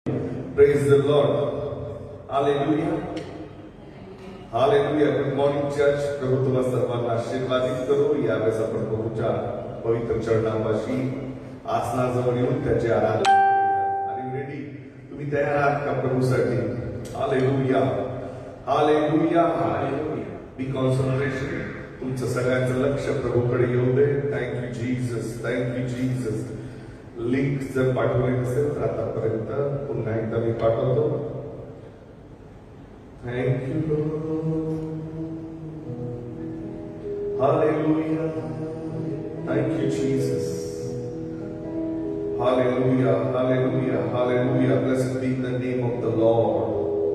Praise the Lord. Hallelujah. Hallelujah. Good morning, church. प्रभु तुम्हा सर्वांना आशीर्वादित करो. यावेळेस आपण प्रभूच्या पवित्र चरणापाशी आसनाजवळ येऊन त्याचे आराधना करूया. Are you ready? तुम्ही तयार आहात का प्रभूसाठी? Hallelujah. Hallelujah. Hallelujah. Be concentration. तुमचं सगळ्यांचं लक्ष प्रभूकडे येऊ दे. Thank you Jesus. Thank you Jesus. Link जर पाठवली नसेल तर आतापर्यंत पुन्हा एकदा मी पाठवतो. Thank you hallelujah. Thank you Jesus. Hallelujah hallelujah hallelujah. Blessed be the name of the Lord.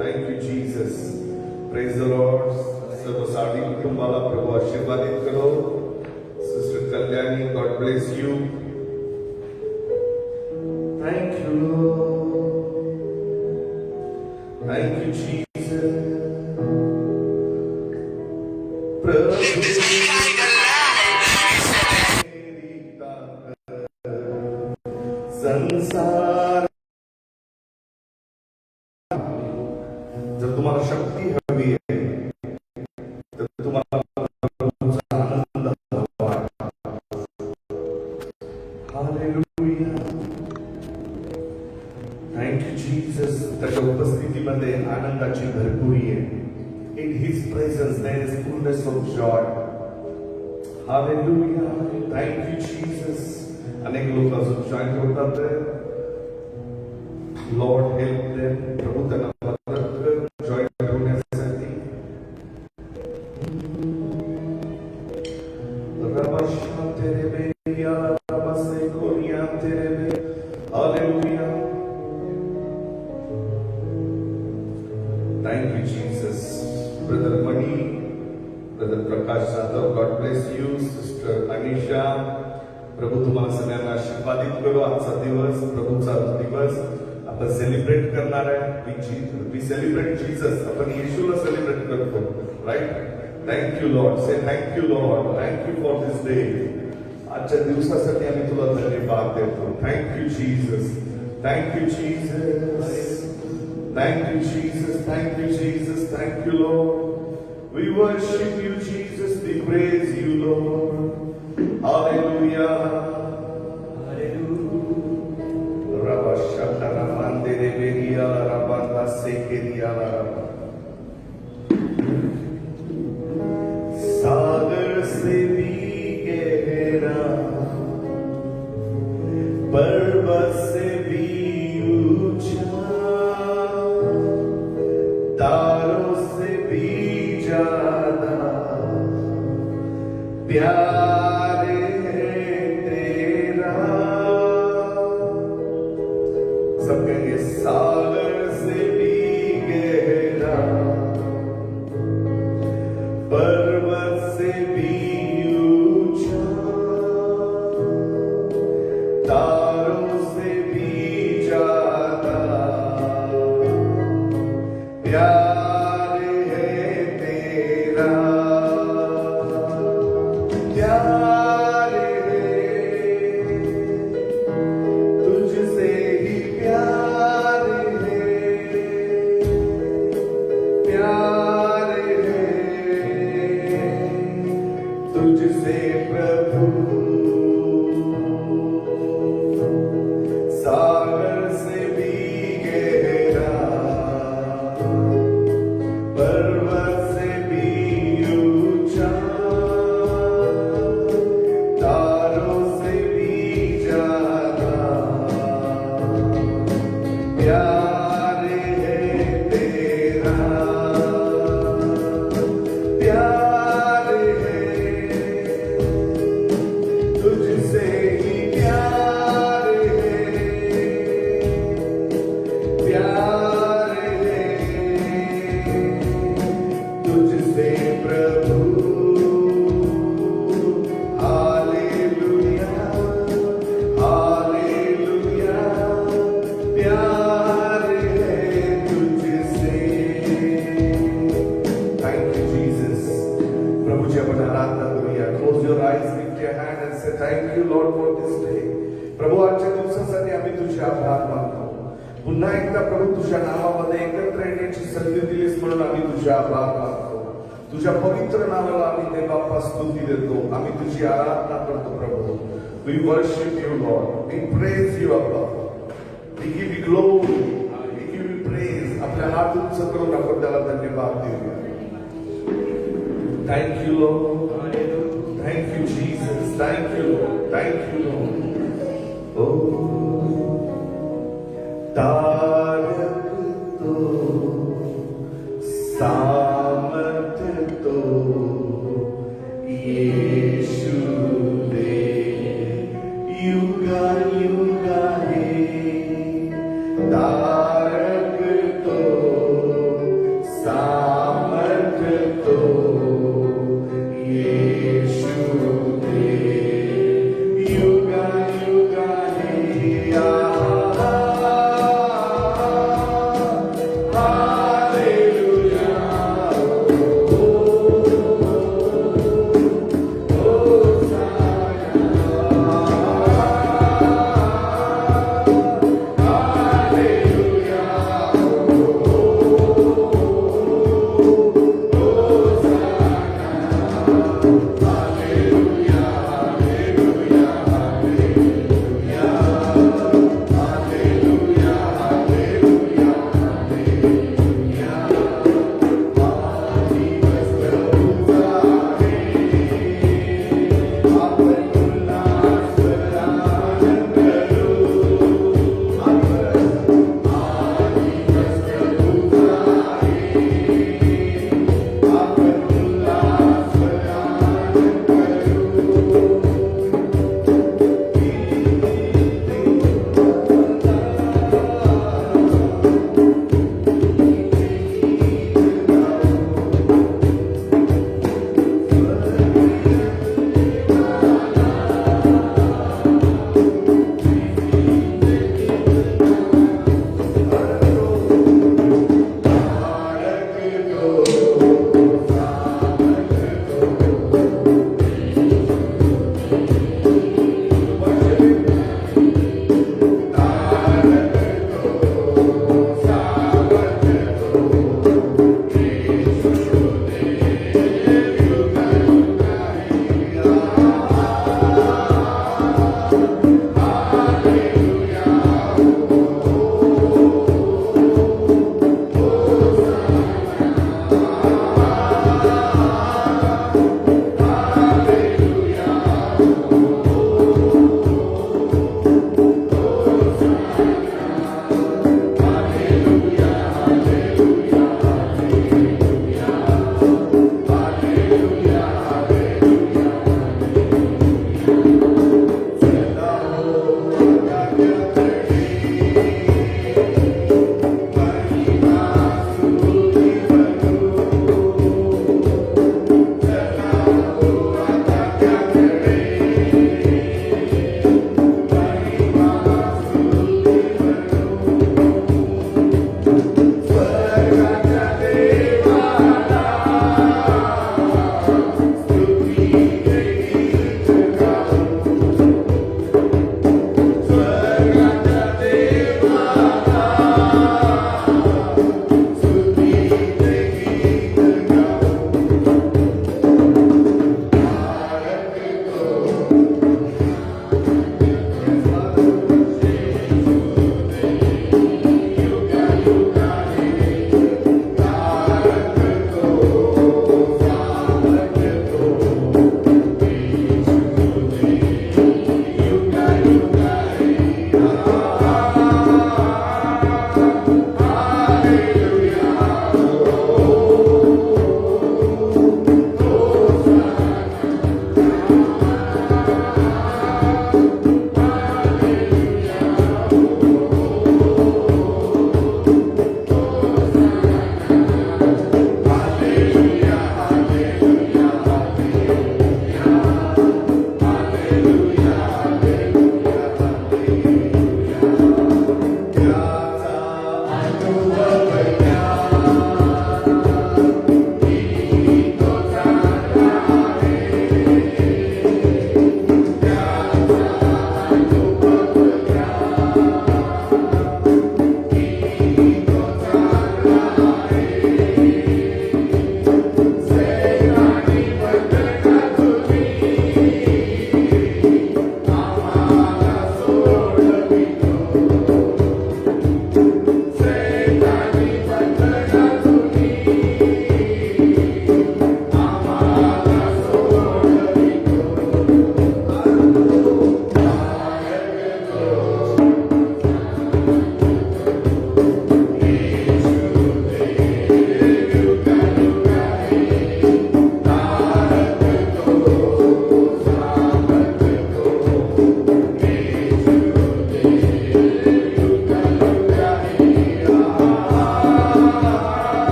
Thank you Jesus. Praise the Lord. सर्व साडी कुटुंबाला प्रभू आशीर्वादित करो. Sister Kalyani, God bless you. Thank you, Lord. Thank you, Jesus. Prabhu संसार. जर तुम्हाला शक्ती हवी आहे तर तुम्हाला प्रभूचा आनंद हवा आहे. हालेलुया. Thank you Jesus. त्याच्या उपस्थितीमध्ये आनंदाची भरपुरी आहे. In his presence there is fullness of joy. Hallelujah. Thank you Jesus. अनेक लोक अजून जॉईन होतात. Lord help them. प्रभू त्यांना मदत कर जॉईन होण्यासाठी. रबाशा तेरे में या रबासे कोरिया तेरे में. Hallelujah. Thank you, Jesus. Brother Mani, Brother Prakash Jadhav, God bless you. Sister Anisha, प्रभू तुम्हाला सगळ्यांना आशीर्वादित करो. आजचा दिवस प्रभूचा दिवस आपण सेलिब्रेट करणार आहे. We celebrate Jesus. आपण येशूला सेलिब्रेट करतो, right? Thank you Lord. Say thank you Lord. Thank you for this day. आजच्या दिवसासाठी आम्ही तुला धन्यवाद देतो. Thank you Jesus. Thank you Jesus. Thank you, Jesus. Thank you, Jesus. Thank you, Lord. We worship you, Jesus. We praise you, Lord. Hallelujah. Hallelujah. Rabashaka ramande reberia rabanda sekeria rabanda. सागर से भी गहरा, पर्वत से भी ऊंचा, तारों से भी ज्यादा प्यार है तेरा. सब कहेंगे सागर से भी गहरा, पर्वत से भी ऊंचा, तारों से भी ज्यादा प्यार है तेरा. प्यार है तुझसे ही प्यार है. प्यार है तुझसे प्रभु. सागर से भी गहरा, पर्वत से भी ऊंचा, तारों से भी ज्यादा प्यार है तेरा. प्यार है तुझसे ही प्यार है. प्यार है तुझसे प्रभु. Hallelujah hallelujah. प्यार एकदा प्रभू तुझ्या नावामध्ये एकत्र येण्याची संधी दिलीस म्हणून आम्ही तुझे आभार मानतो. तुझ्या पवित्र नावाला आम्ही ते बाप्पा स्तुती देतो. आम्ही तुझी आराधना करतो प्रभू. We worship you Lord. We praise you अप्पा. We give you glory. We give you praise. आपल्या हात उंच करून आपण त्याला धन्यवाद देऊया. Thank you Lord. Thank you Jesus. Thank you Lord. Thank you Lord. तारक तो सामर्थ तो यीशु दे युगा युगा है. तारक तो सामर्थ तो यीशु दे युगा युगा है.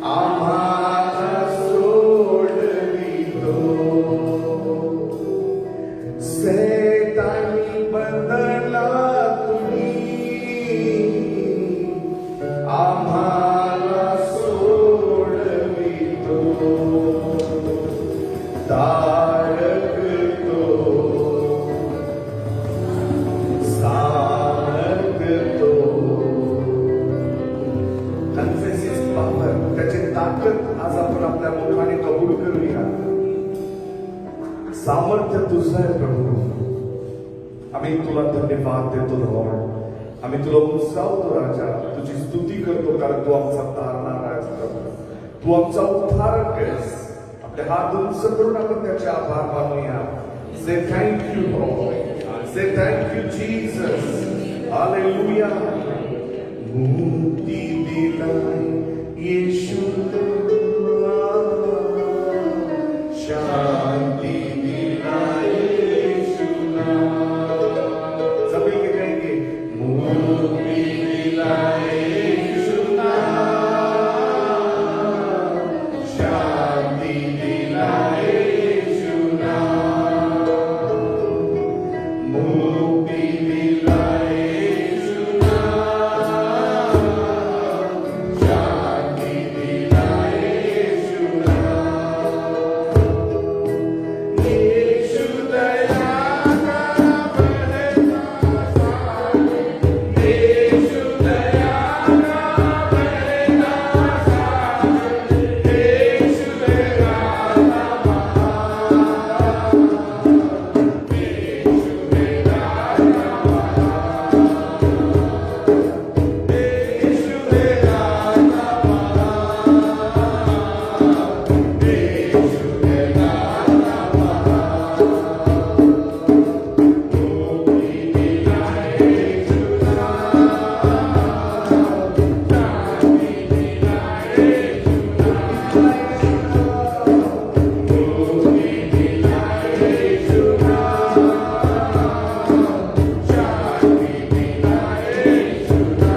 आम्हाला सोडवितो. सैतानी बंधनातुनी आम्हाला सोडवितो. तारकतो सांगतो. Confess is power. त्याची ताकद आज आपण आपल्या मुखाने कबूल करूया. सामर्थ्य तुझं आहे प्रभू. आम्ही तुला धन्यवाद देतो लॉर्ड. आम्ही तुला उंचावतो राजा. तुझी स्तुती करतो कारण तू आमचा तारणारा आहेस प्रभू. तू आमचा उद्धारक आहेस. आपले हात उंच करून आपण त्याचे आभार मानूया. Say thank you Lord. Say thank you Jesus. Hallelujah. मुक्ती दिलाय येशूला. शांति दिलाय येशूला. सभी के कहेंगे मुक्ति दिलाय येशूला. शांति दिलाय येशूला. मुक्ति दिलाय येशूला. शांति दिलाय येशूला. येशू दया करा बहना सारे. येशू दया करा बहना सारे. येशू दया करा येशू दया करा. येशू दया शांति दिलाय येशूला.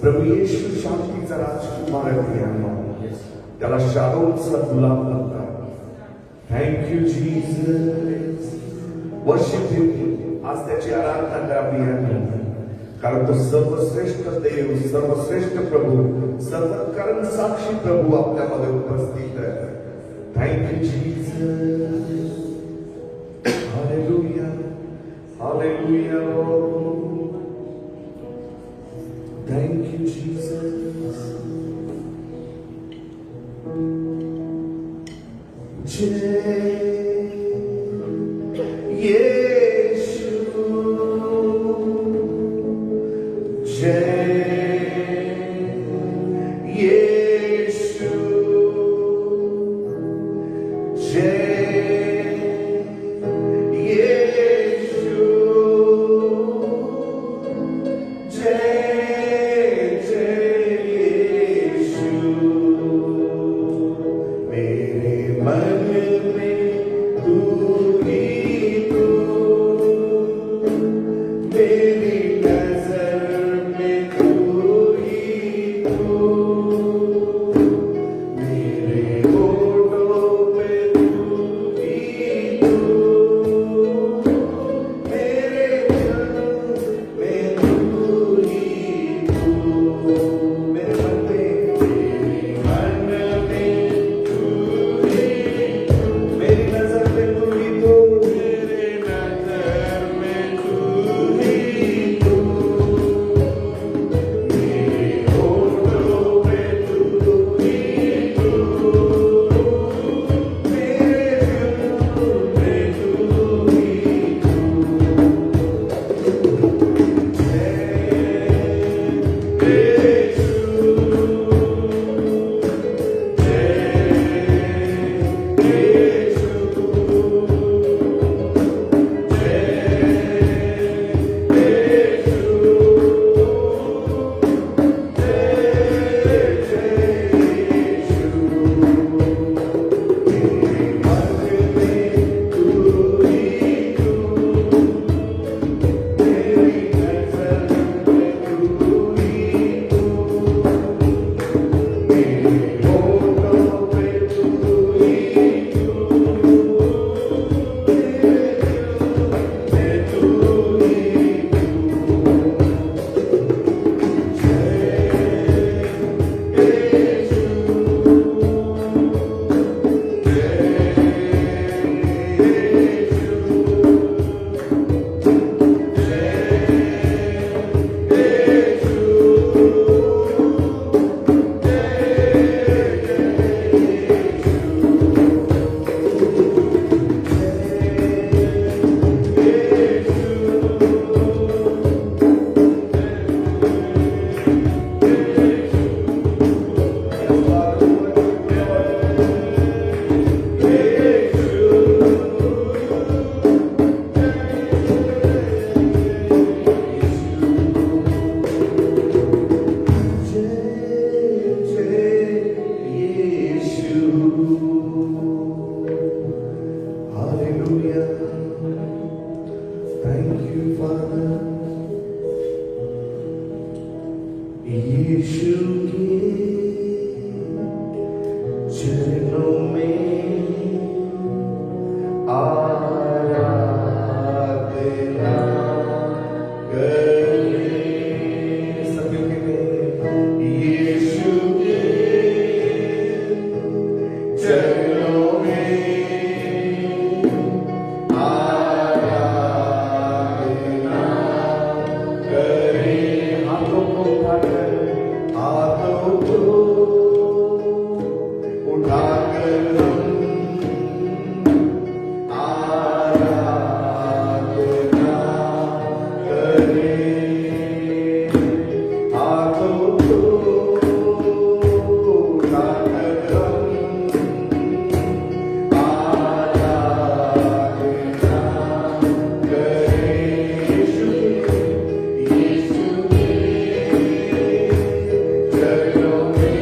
प्रभू येशू शांतीचा राजकुमार आहे. त्याला शालोमचा गुलाब म्हणतात. Thank you Jesus. वर्शिप हिम. आज त्याची आराधना करा प्रियांनो, कारण तो सर्वश्रेष्ठ देव, सर्वश्रेष्ठ प्रभू, सर्वकरण साक्षी प्रभू आपल्यामध्ये उपस्थित आहे. Thank you Jesus. Hallelujah, hallelujah. Thank you, Jesus. Yeshu, Yeshu, यीशु के चरणों में आराधना करें। सब मिलके कहें, यीशु के चरणों में आराधना करें। हाथों को उठाकर हम आराधना करें। हाथों को उठाकर हम आराधना करें। यीशु के चरणों में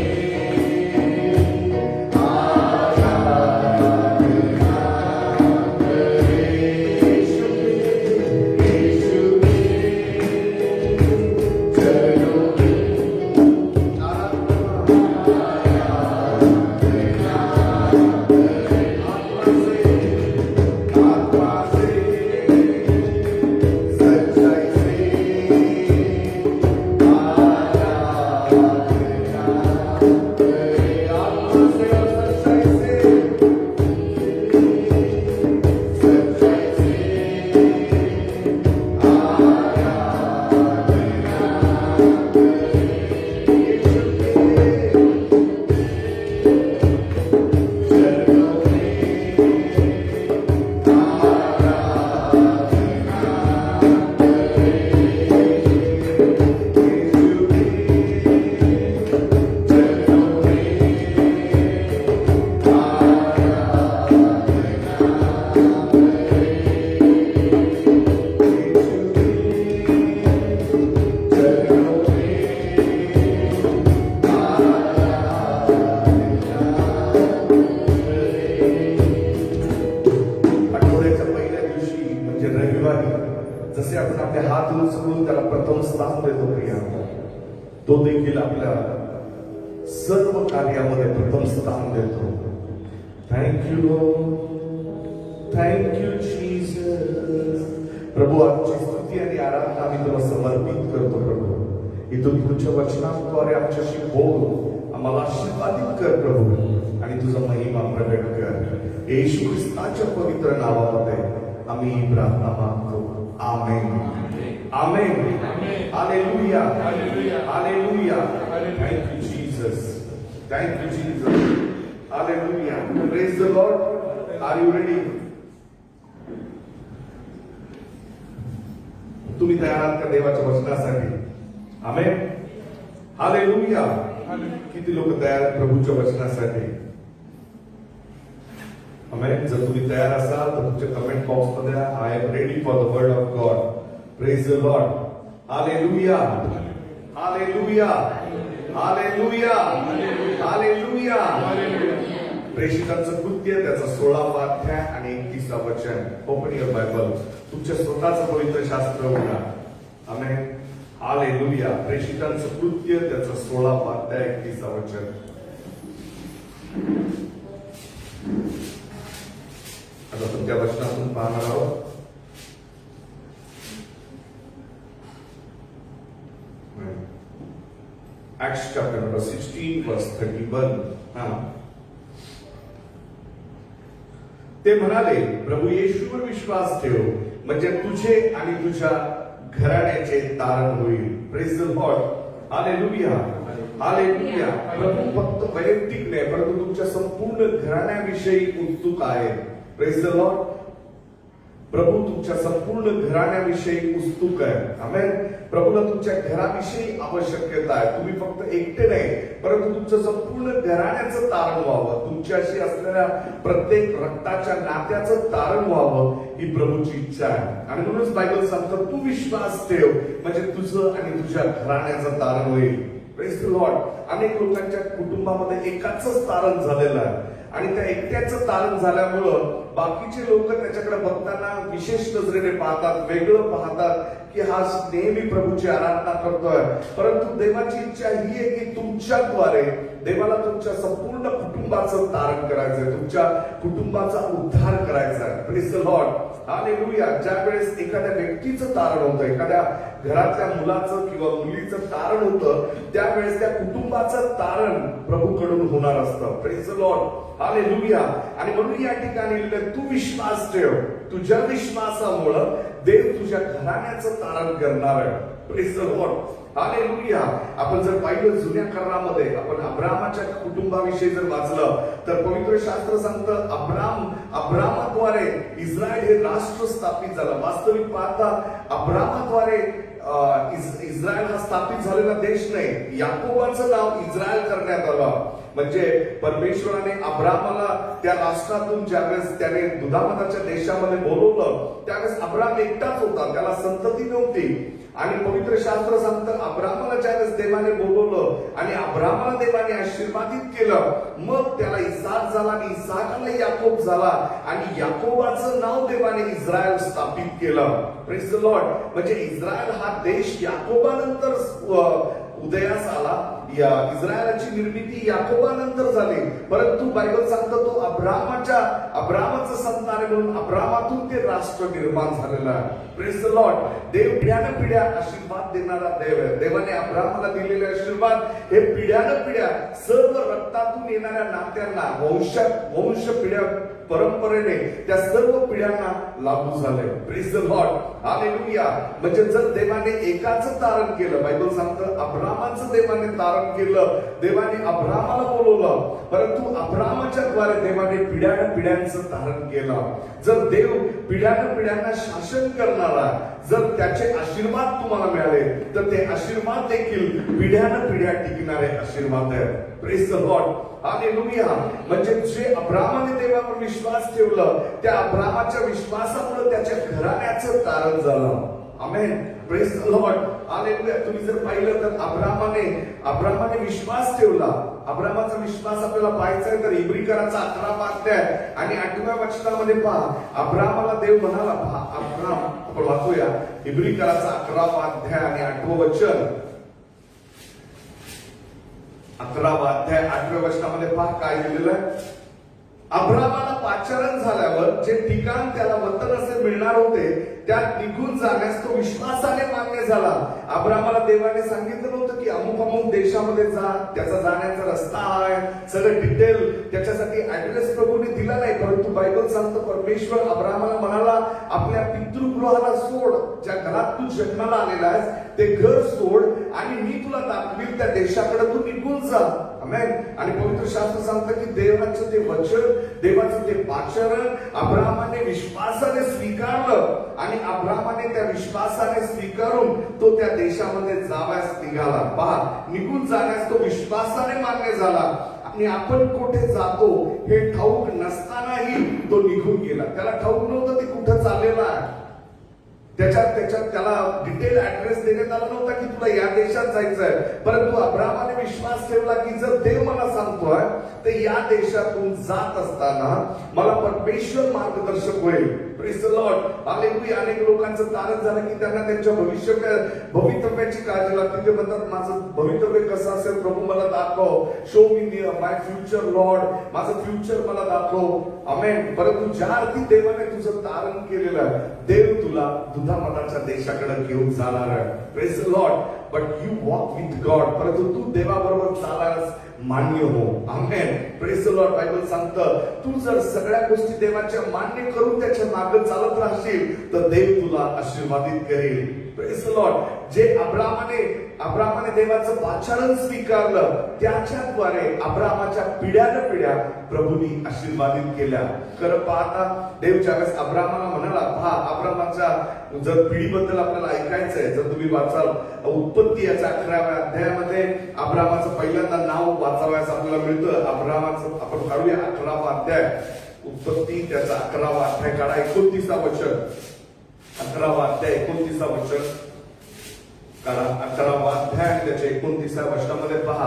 आठवड्याच्या पहिल्या दिवशी म्हणजे रविवारी जसे आपण आपले हात उचलून त्याला प्रथम स्थान देतो प्रिया, तो देखील आपल्या सर्व कार्यामध्ये प्रथम स्थान देतो. Thank you Lord, thank you Jesus. प्रभू आमची स्तुती आणि आराधना आम्ही तुला समर्पित करतो. प्रभू इथून तुझ्या वचनाद्वारे आमच्याशी बोल, आम्हाला आशीर्वादित कर प्रभू, आणि तुझा महिमा प्रगट कर. येशू ख्रिस्ताच्या पवित्र नावामध्ये आम्ही ही प्रार्थना मागतो. Amen, amen, hallelujah, hallelujah. Thank you Jesus, thank you Jesus, hallelujah. Praise the Lord. Are you ready? तुम्ही तयार आहात का देवाच्या वचनासाठी? आमेन, हालेलुया. किती लोक तयार आहेत प्रभूच्या वचनासाठी? आमेन. जर तुम्ही तयार असाल तर तुमच्या कमेंट बॉक्स मध्ये I am ready for the word of God. Praise the Lord. Hallelujah, hallelujah, hallelujah, hallelujah. प्रेषितांचं कृत्य त्याचा 16वा अध्याय आणि 31वा वचन. Open your Bible. तुमच्या स्वतःचं पवित्र शास्त्र उघडा. आमेन, हालेलुया. प्रेषितांचं कृत्य त्याचा 16वा अध्याय 31वा वचन. आता तुमच्या वचनातून पाहणार आहोत. Acts chapter number 16 verse 31. ते म्हणाले, प्रभू येशूवर विश्वास ठेव, म्हणजे तुझे आणि तुझ्या घराण्याचे तारण होईल. Praise the Lord. Hallelujah, hallelujah. प्रभू फक्त वैयक्तिक नाही, परंतु तुमच्या संपूर्ण घराण्याविषयी उत्सुक आहे. Praise the Lord. प्रभू तुमच्या संपूर्ण घराण्याविषयी उत्सुक आहे. आमेन. प्रभूला तुमच्या घराविषयी आवश्यकता आहे. तुम्ही फक्त एकटे नाही, परंतु तुमचं संपूर्ण घराण्याचं तारण व्हावं, तुमच्याशी असलेल्या प्रत्येक रक्ताच्या नात्याचं तारण व्हावं, ही प्रभूची इच्छा आहे. आणि म्हणूनच बायबल सांगतं, तू विश्वास ठेव, म्हणजे तुझं आणि तुझ्या घराण्याचं तारण होईल. Praise the Lord. अनेक लोकांच्या कुटुंबामध्ये एकाच तारण झालेलं आहे, आणि त्या एकट्याचं तारण झाल्यामुळं बाकीचे लोक त्याच्याकडे बघताना विशेष नजरेने पाहतात, वेगळं पाहतात, की हा नेहमी प्रभूची आराधना करतोय, परंतु देवाची इच्छा ही आहे की तुमच्याद्वारे देवाला तुमच्या संपूर्ण कुटुंबाचं तारण करायचंय, तुमच्या कुटुंबाचा उद्धार करायचा आहे. Praise the Lord, hallelujah. ज्या वेळेस एखाद्या व्यक्तीचं तारण होतं, एखाद्या घरातल्या मुलाचं किंवा मुलीचं तारण होतं, त्यावेळेस त्या कुटुंबाचं तारण प्रभूकडून होणार असतं. Praise the Lord, hallelujah. आणि म्हणून या ठिकाणी लिहिलंय, तू विश्वास ठेव, तुझ्या विश्वासामुळं देव तुझ्या घराण्याचं तारण करणार आहे. Praise the Lord, hallelujah. आपण जर पाहिलं जुन्या करारामध्ये, आपण अब्रामाच्या कुटुंबाविषयी जर वाचलं तर पवित्र शास्त्र सांगतं अब्रामाद्वारे इस्रायल हे राष्ट्र स्थापित झालं. वास्तविक पाहता अब्रामाद्वारे इस्रायल हा स्थापित झालेला देश नाही, याकोबाचं नाव इस्रायल करण्यात आलं. म्हणजे परमेश्वराने अब्रामाला त्या राष्ट्रातून ज्यावेळेस त्याने दुधामधाच्या देशामध्ये बोलवलं, त्यावेळेस अब्राम एकटाच होता, त्याला संतती नव्हती. आणि पवित्र शास्त्र सांगतं अब्रामाला ज्यावेळेस देवाने बोलवलं आणि अब्रामाला देवाने आशीर्वादित केलं, मग त्याला इसाक झाला आणि इसाकाला याकोब झाला आणि याकोबाचं नाव देवाने इस्रायल स्थापित केलं. Praise the Lord. म्हणजे इस्रायल हा देश याकोबानंतर उदयास आला. या इस्रायलाची निर्मिती याकोबानंतर झाली, परंतु बायबल सांगतो तो अब्रामाचं संतान आहे, म्हणून अब्रामातून ते राष्ट्र निर्माण झालेलं आहे. Praise the Lord. देव पिढ्यानं पिढ्या आशीर्वाद देणारा देव आहे. देवाने अब्रामाला दिलेले आशीर्वाद हे पिढ्यानं पिढ्या सर्व रक्तातून येणाऱ्या नात्यांना, वंश पिढ्या परंपरेने त्या सर्व पिढ्यांना लागू झाले. Praise the Lord, hallelujah. म्हणजे जर देवाने एकाचं तारण केलं, बायबल सांगतं अब्रामाचं देवाने तारण केलं, देवाने अब्रामाला बोलवलं, परंतु अब्रामाच्या द्वारे देवाने पिढ्यानं पिढ्यांचं तारण केलं. जर देव पिढ्यानं पिढ्यांना शासन करणारा, जर त्याचे आशीर्वाद तुम्हाला मिळाले तर ते आशीर्वाद देखील पिढ्यानं पिढ्या टिकणारे आशीर्वाद आहेत. Praise the Lord, hallelujah. म्हणजे जे अब्रामाने देवावर विश्वास ठेवलं, त्या अब्रामाच्या विश्वासामुळे त्याच्या घराण्याचं तारण झालं. Amen. Praise the Lord, hallelujah. तुम्ही जर पाहिलं तर अब्रामाने विश्वास ठेवला. अब्रामाचा विश्वास आपल्याला पाहायचा आहे तर इब्रिकराचा 11 अध्याय आणि 8व्या वचनामध्ये पहा, अब्रामाला देव म्हणाला, अब्राम, आपण वाचूया इब्रिकराचा 11 अध्याय आणि 8वं वचन. 11 अध्याय 8व्या वचनामध्ये पहा काय लिहिलेलं आहे. अब्रामाला पाचारण झाल्यावर जे ठिकाण त्याला वतन असे मिळणार होते त्यात निघून जाण्यास तो विश्वासाने मान्य झाला. अब्रामाला देवाने सांगितलं नव्हतं की अमुक अमुक देशामध्ये जा, त्याचा जाण्याचा रस्ता आहे, सगळं डिटेल त्याच्यासाठी ऍड्रेस प्रभूने दिला नाही, परंतु बायबल सांगतं परमेश्वर अब्रामाला म्हणाला, आपल्या पितृगृहाला सोड, ज्या घरात तू जन्माला आलेला आहेस ते घर सोड आणि मी तुला दाखवील त्या देशाकडे तू निघून जा. आमेन. आणि पवित्र शास्त्र सांगतं की देवाचं ते वचन, देवाचं ते पाचारण अब्रामाने विश्वासाने स्वीकारलं आणि अब्रामाने त्या विश्वासाने स्वीकारून तो त्या देशामध्ये जावयास निघाला. पहा, निघून जाण्यास तो विश्वासाने मान्य झाला आणि आपण कुठे जातो हे ठाऊक नसतानाही तो निघून गेला. त्याला ठाऊक नव्हतं ते कुठं चाललेला आहे, त्याच्यात त्याला डिटेल ऍड्रेस देण्यात आला नव्हता की तुला या देशात जायचंय, परंतु अब्रामाने विश्वास ठेवला की जर देव मला सांगतोय तर या देशातून जात असताना मला परमेश्वर मार्गदर्शक होईल. Praise the Lord, hallelujah. अनेक लोकांचं तारण झालं की त्यांना त्यांच्या भवितव्याची काळजी लागते. ते म्हणतात माझं भवितव्य कसं असेल प्रभू मला दाखव, शो मी माय फ्युचर लॉर्ड, माझं फ्युचर मला दाखव. आमेन. परंतु ज्या अर्थी देवाने तुझं तारण केलेलं आहे, देव तुला दुधामधाच्या देशाकडे घेऊन जाणार आहे. Praise the Lord. But you walk with God, परंतु तू देवाबरोबर चालायला मान्य हो. Amen. Praise the Lord. Bible सांगतं तू जर सगळ्या गोष्टी देवाच्या मान्य करून त्याच्या मागे चालत राहशील तर देव तुला आशीर्वादित करेल. Praise the Lord. जे अब्रामाने देवाचं पाचारण स्वीकारलं, त्याच्याद्वारे अब्रामाच्या पिढ्यानं पिढ्या प्रभूंनी आशीर्वादित केल्या. खरं पाहता देव ज्यावेळेस अब्रामाला म्हणाला, पहा अब्रामाच्या जर पिढीबद्दल आपल्याला ऐकायचंय, जर तुम्ही वाचाल उत्पत्ती याच्या 11व्या अध्यायामध्ये अब्रामाचं पहिल्यांदा नाव वाचावयास आपल्याला मिळतं. अब्रामाचं आपण काढूया 11वा अध्याय, उत्पत्ती त्याचा 11वा अध्याय काढा, 29वा वचन. 11वा अध्याय 29वा वचन. कारण 11वा अध्याय आणि त्याच्या 29व्या वचनामध्ये पहा,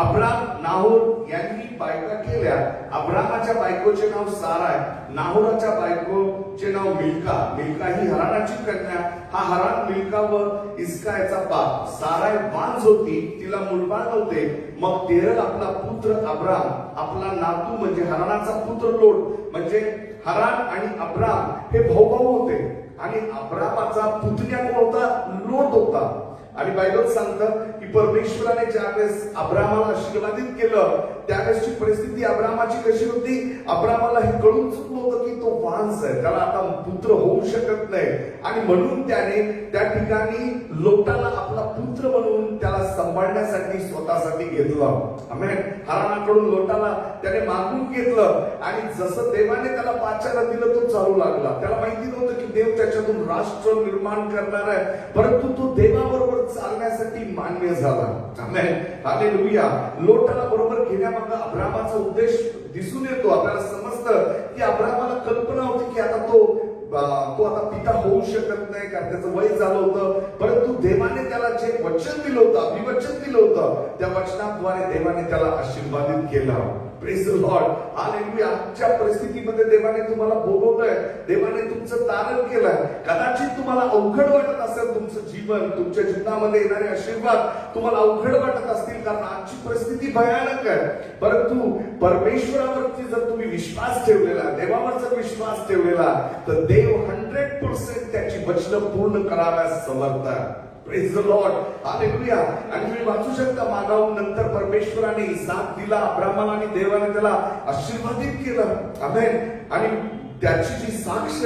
अब्राम नाहोर यांनी बायका केल्या. अब्रामाच्या बायकोचे नाव सारा आहे, नाहोराच्या बायकोचे नाव मिल्का. मिल्का ही हराणाची कन्या. हा हराण मिल्का व इस्का याचा बाप. सारा वांझ होती, तिला मुलबाळ नव्हते. मग तेरल आपला पुत्र अब्राम, आपला नातू म्हणजे हराणाचा पुत्र लोट. म्हणजे हराण आणि अब्राम हे भाऊ होते आणि अब्रामाचा पुतण्या कोण होता? लोट होता. आणि बायबल सांगतं की परमेश्वराने ज्यावेळेस अब्रामाला आशीर्वादित केलं त्यावेळेसची परिस्थिती अब्रामाची कशी होती? अब्रामाला हे कळून चुकलं होतं की तो वांस आहे, त्याला आता पुत्र होऊ शकत नाही. आणि म्हणून त्याने त्या ठिकाणी लोटाला आपला पुत्र म्हणून त्याला सांभाळण्यासाठी स्वतःसाठी घेतलं. आमेन. हराणाकडून लोटाला त्याने मागून घेतलं आणि जसं देवाने त्याला पाचाला दिलं तो चालू लागला. त्याला माहिती नव्हतं की देव त्याच्यातून राष्ट्र निर्माण करणार आहे, परंतु तो देवाबरोबर चालण्यासाठी मान्य झाला. आमेन. हालेलुया. लोटाला बरोबर घेण्यामागे अब्रामाचा उद्देश दिसून येतो. आपल्याला समजतं की अब्रामाला कल्पना होती की आता तो आता पिता होऊ शकत नाही कारण त्याचं वय झालं होतं, परंतु देवाने त्याला जे वचन दिलं होतं, अभिवचन दिलं होतं, त्या वचनाद्वारे देवाने त्याला आशीर्वादित केलं. Praise the Lord. हालेलुया. आजच्या परिस्थितीमध्ये देवाने तुम्हाला बोलवलंय, देवाने तुमचं तारण केलंय. कदाचित तुम्हाला अवघड वाटत असेल तुमचं जीवन, तुमच्या जीवनामध्ये येणारे आशीर्वाद तुम्हाला अवघड वाटत असतील कारण आजची परिस्थिती भयानक आहे, परंतु परमेश्वरावरती जर तुम्ही विश्वास ठेवलेला, देवावर जर विश्वास ठेवलेला, तर देव 100% त्याची वचनं पूर्ण कराव्यास समर्थ आहे. Praise the Lord. हालेलुया. आणि तुम्ही वाचू शकता मागाहून नंतर परमेश्वराने इसाक दिला अब्रामाला आणि देवाने त्याला आशीर्वादित केलं. आमेन. आणि त्याची जी साक्ष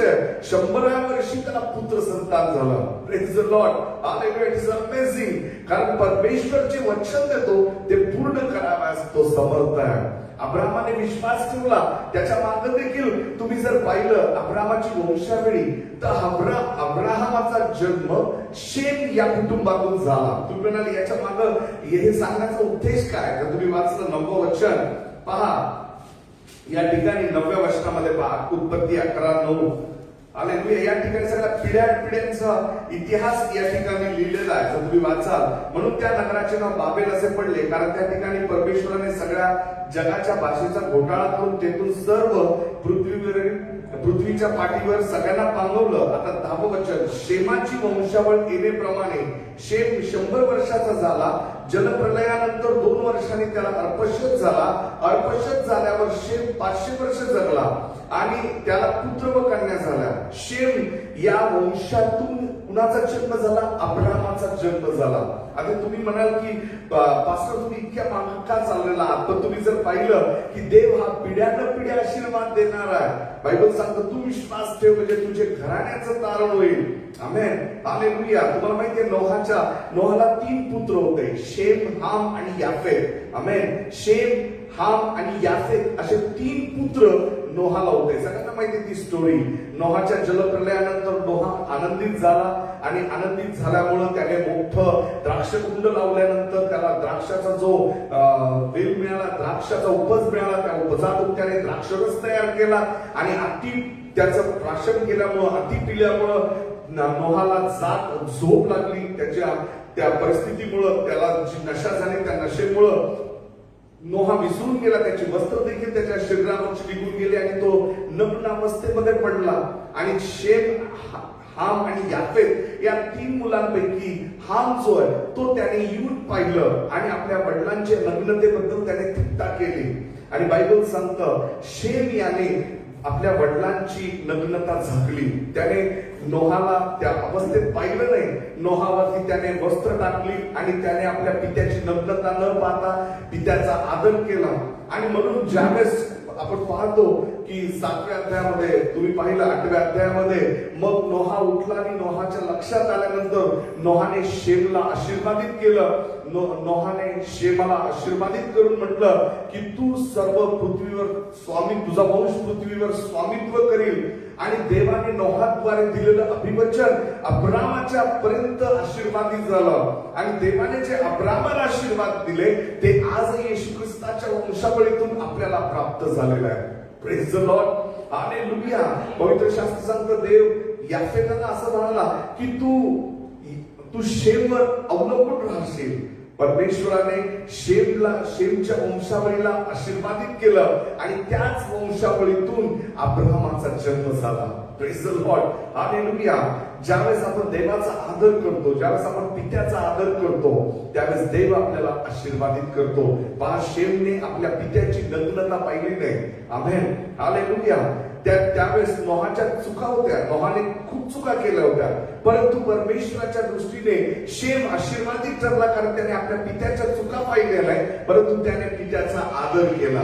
100व्या वर्षी त्याला पुत्र संतान झालं. Praise the Lord. Hallelujah. It is amazing. कारण परमेश्वर जे वचन देतो ते पूर्ण कराव्यास तो समर्थ आहे. अब्रामाने विश्वास ठेवला. त्याच्या मागे देखील तुम्ही जर पाहिलं अब्रामाची वंशावळी, तर अब्राहमाचा जन्म शेम या कुटुंबातून झाला. तुम्ही म्हणाल याच्या मागे हे सांगण्याचा उद्देश काय? तर तुम्ही वाचलं 9वं वचन पहा. या ठिकाणी 9व्या वचनामध्ये पहा, उत्पत्ती 11:9. हालेलुया. या ठिकाणी सगळ्या पिढ्यांचा इतिहास या ठिकाणी लिहिलेला आहे. जर तुम्ही वाचाल, म्हणून त्या नगराचे नाव बाबेल असे पडले, कारण त्या ठिकाणी परमेश्वराने सगळ्या जगाच्या भाषेचा घोटाळा करून तेथून सर्व पृथ्वीच्या पाठीवर सगळ्यांना पांगवलं. आता 10वं वचन, शेमाची वंशावळ येण्याप्रमाणे शेम 100 वर्षाचा झाला. जलप्रलयानंतर 2 वर्षांनी त्याला अर्पशत झाला. अर्पशत झाल्यावर शेम 500 वर्ष जगला आणि त्याला पुत्र व कन्या झाल्या. शेम या वंशातून कुणाचा जन्म झाला? अब्रामाचा जन्म झाला. आता तुम्ही म्हणाल की पास्टर तुम्ही इतक्या मागे का चाललेला आहात? पण तुम्ही जर पाहिलं की देव हा पिढ्यानपिढ्या आशीर्वाद देणार आहे. बायबल सांगतं तू विश्वास ठेव म्हणजे तुझे घराण्याचं तारण होईल. आमेन. हालेलुया. तुम्हाला माहितीये नोहाला 3 पुत्र होते, शेम, हाम आणि याफेत. आमेन. शेम, हाम आणि याफेत असे 3 पुत्र नोहाला होते. सगळ्यांना माहिती ती स्टोरी. नोहाच्या जलप्रलयानंतर नोहा आनंदित झाला आणि आनंदित झाल्यामुळे त्याने मोठं द्राक्षकुंड लावल्यानंतर त्याला द्राक्षाचा जो वेल मिळाला, द्राक्षाचा उपज मिळाला. त्या उपजातून त्याने द्राक्षरस तयार केला आणि अति त्याचं प्राशन केल्यामुळं, अति पिल्यामुळं नोहाला जात झोप लागली. त्या परिस्थितीमुळं त्याला जी नशा झाली, त्या नशेमुळं नोहा विसरून गेला. त्याची वस्त्र देखील त्याच्या शरीरावरची निघून गेली आणि तो नग्न अवस्थेमध्ये पडला. आणि शेम, हाम आणि याफेत या 3 मुलांपैकी हाम जो आहे तो त्याने येऊन पाहिलं आणि आपल्या वडिलांच्या नग्नतेबद्दल त्याने टिप्पणी केली. आणि बायबल सांगतं शेम याने आपल्या वडिलांची नग्नता झाकली. त्याने नोहाला त्या अवस्थेत पाहिलं नाही. नोहावरती त्याने वस्त्र टाकली आणि त्याने आपल्या पित्याची नग्नता न पाहता पित्याचा आदर केला. आणि म्हणून ज्यावेळेस आपण पाहतो की 7व्या अध्यायामध्ये तुम्ही पाहिलं, 8व्या अध्यायामध्ये मग नोहा उठला आणि नोहाच्या लक्षात आल्यानंतर नोहाने शेमला आशीर्वादित केलं. नोहाने शेमाला आशीर्वादित करून म्हटलं की तू सर्व पृथ्वीवर तुझा वंश पृथ्वीवर स्वामित्व करील. आणि देवाने नोहाद्वारे दिलेलं अभिवचन अब्रामाच्या पर्यंत आशीर्वादित झालं. आणि देवाने जे अब्रामाला आशीर्वाद दिले ते आज येशू ख्रिस्ताच्या वंशावळीतून आपल्याला प्राप्त झालेलं आहे. Praise the Lord. हालेलुया. पवित्र शास्त्र सांगतं देव याफेताला असं म्हणाला की तू तू शेमवर अवलंबून राहशील. परमेश्वराने शेमच्या वंशावळीला आशीर्वादित केलं आणि त्याच वंशावळीतून अब्राहमाचा जन्म झाला. Praise the Lord, hallelujah. ज्यावेळेस आपण देवाचा आदर करतो, ज्यावेळेस आपण पित्याचा आदर करतो, त्यावेळेस देव आपल्याला आशीर्वादित करतो. पहा, शेमने आपल्या पित्याची नग्नता पाहिली नाही. आमेन, हालेलुया. त्यावेळेस नोहाच्या चुका होत्या, नोहाने खूप चुका केल्या होत्या, परंतु परमेश्वराच्या दृष्टीने शेम आशीर्वादित ठरला, कारण त्याने आपल्या पित्याच्या चुका पाहिल्या नाही, परंतु त्याने पित्याचा आदर केला.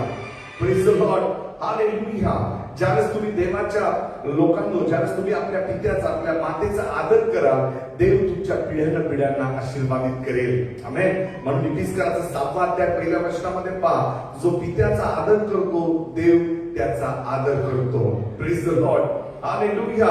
Praise the Lord, hallelujah. ज्यावेळेस तुम्ही देवाच्या लोकांनो, ज्यावेळेस तुम्ही आपल्या पित्याचा, आपल्या मातेचा आदर कराल, देव तुमच्या पिढ्यानपिढ्यांना आशीर्वादित करेल. आमेन. म्हणून इफिसियन्सचा 7वा अध्याय 1ल्या वचनामध्ये पहा, जो पित्याचा आदर करतो, देव त्याचा आदर करतो. Praise the Lord, hallelujah,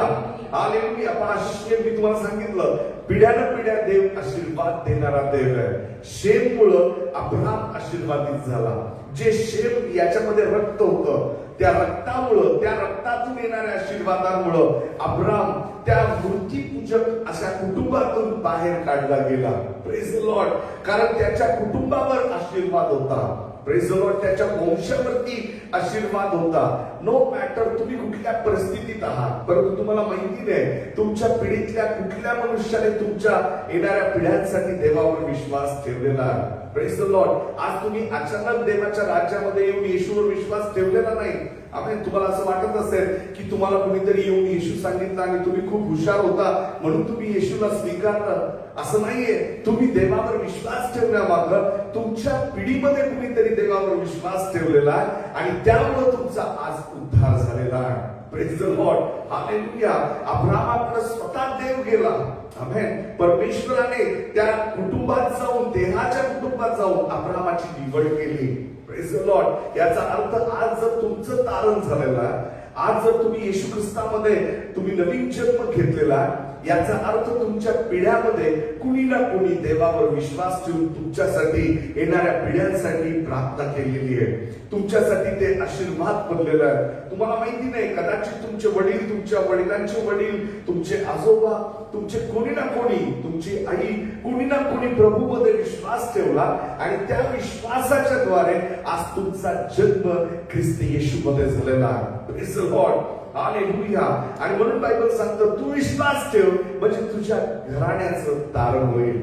hallelujah. पहा, मी तुम्हाला सांगितलं, पिढ्यानपिढ्या देव आशीर्वाद देणारा देव आहे. शेममुळं अब्राम आशीर्वादित झाला. जे शेम याच्यामध्ये रक्त होतं, त्या रक्तामुळं, त्या रक्तातून येणाऱ्या आशीर्वादामुळं अब्राम त्या मूर्तीपूजक अशा कुटुंबातून बाहेर काढला गेला. Praise the Lord. कारण त्याच्या कुटुंबावर आशीर्वाद होता. Praise the Lord. त्याच्या वंशावरती आशीर्वाद होता. नो मॅटर तुम्ही कुठल्या परिस्थितीत आहात, परंतु तुम्हाला माहिती नाही, तुमच्या पिढीतल्या कुठल्या मनुष्याने तुमच्या येणाऱ्या पिढ्यांसाठी देवावर विश्वास ठेवलेला आहे. Praise the Lord. आज तुम्ही अचानक देवाच्या राज्यामध्ये येऊन येशूवर विश्वास ठेवलेला नाही. आमेन. तुम्हाला असं वाटत असेल की तुम्हाला कुणीतरी येऊन येशू सांगितलं आणि तुम्ही खूप हुशार होता म्हणून तुम्ही येशूला स्वीकारलं, असं नाहीये. तुम्ही देवावर विश्वास ठेवण्यामागं तुमच्या पिढीमध्ये कुणीतरी देवावर विश्वास ठेवलेला आहे आणि त्यामुळे तुमचा आज उद्धार झालेला आहे. Praise the Lord, hallelujah. अब्रामाकडे स्वतः देव गेला. आमेन. परमेश्वराने त्या कुटुंबात जाऊन, देहाच्या कुटुंबात जाऊन अब्रामाची निवड केली. Praise the Lord. याचा अर्थ आज जर तुमचं तारण झालेलं आहे, आज जर तुम्ही येशू ख्रिस्तामध्ये तुम्ही नवीन जन्म घेतलेला आहे, याचा अर्थ तुमच्या पिढ्यामध्ये कुणी ना कुणी देवावर विश्वास ठेवून तुमच्यासाठी, येणाऱ्या पिढ्यांसाठी प्रार्थना केलेली आहे. तुमच्यासाठी ते आशीर्वाद बनलेला आहे. तुम्हाला माहिती नाही, कदाचित तुमचे वडील, तुमच्या वडिलांचे वडील, तुमचे आजोबा, तुमचे कोणी ना कोणी, तुमची आई, कोणी ना कोणी प्रभूमध्ये विश्वास ठेवला आणि त्या विश्वासाच्या द्वारे आज तुमचा जन्म ख्रिस्त येशूमध्ये झालेला आहे. Praise the Lord, hallelujah. आणि म्हणून बायबल सांगतं, तू विश्वास ठेव म्हणजे तुझ्या घराण्याचं तारण होईल.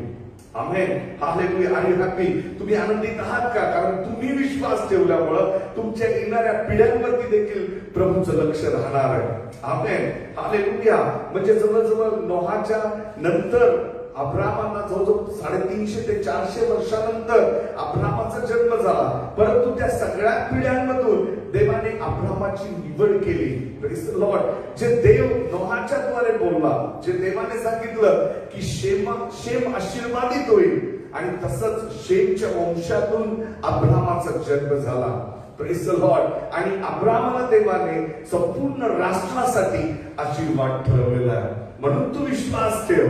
आमेन, हालेलुया. आणि हॅपी, तुम्ही आनंदित आहात का? कारण तुम्ही विश्वास ठेवल्यामुळं तुमच्या येणाऱ्या पिढ्यांवरती देखील प्रभूचं लक्ष राहणार आहे. आमेन, हालेलुया. म्हणजे जवळजवळ नोहाच्या नंतर अब्रामाला जवळजवळ 350 ते 400 वर्षानंतर अब्रामाचा जन्म झाला, परंतु त्या सगळ्या पिढ्यांमधून देवाने अब्रामाची निवड केली. Praise the Lord. जे देव नोहाच्या द्वारे बोलला, जे देवाने सांगितलं की शेम आशीर्वादित होईल, आणि तसंच शेमच्या वंशातून अब्रामाचा जन्म झाला. Praise the Lord. आणि अब्रामाला देवाने संपूर्ण राष्ट्रासाठी आशीर्वाद ठरवलेला आहे. म्हणून तू विश्वास ठेव.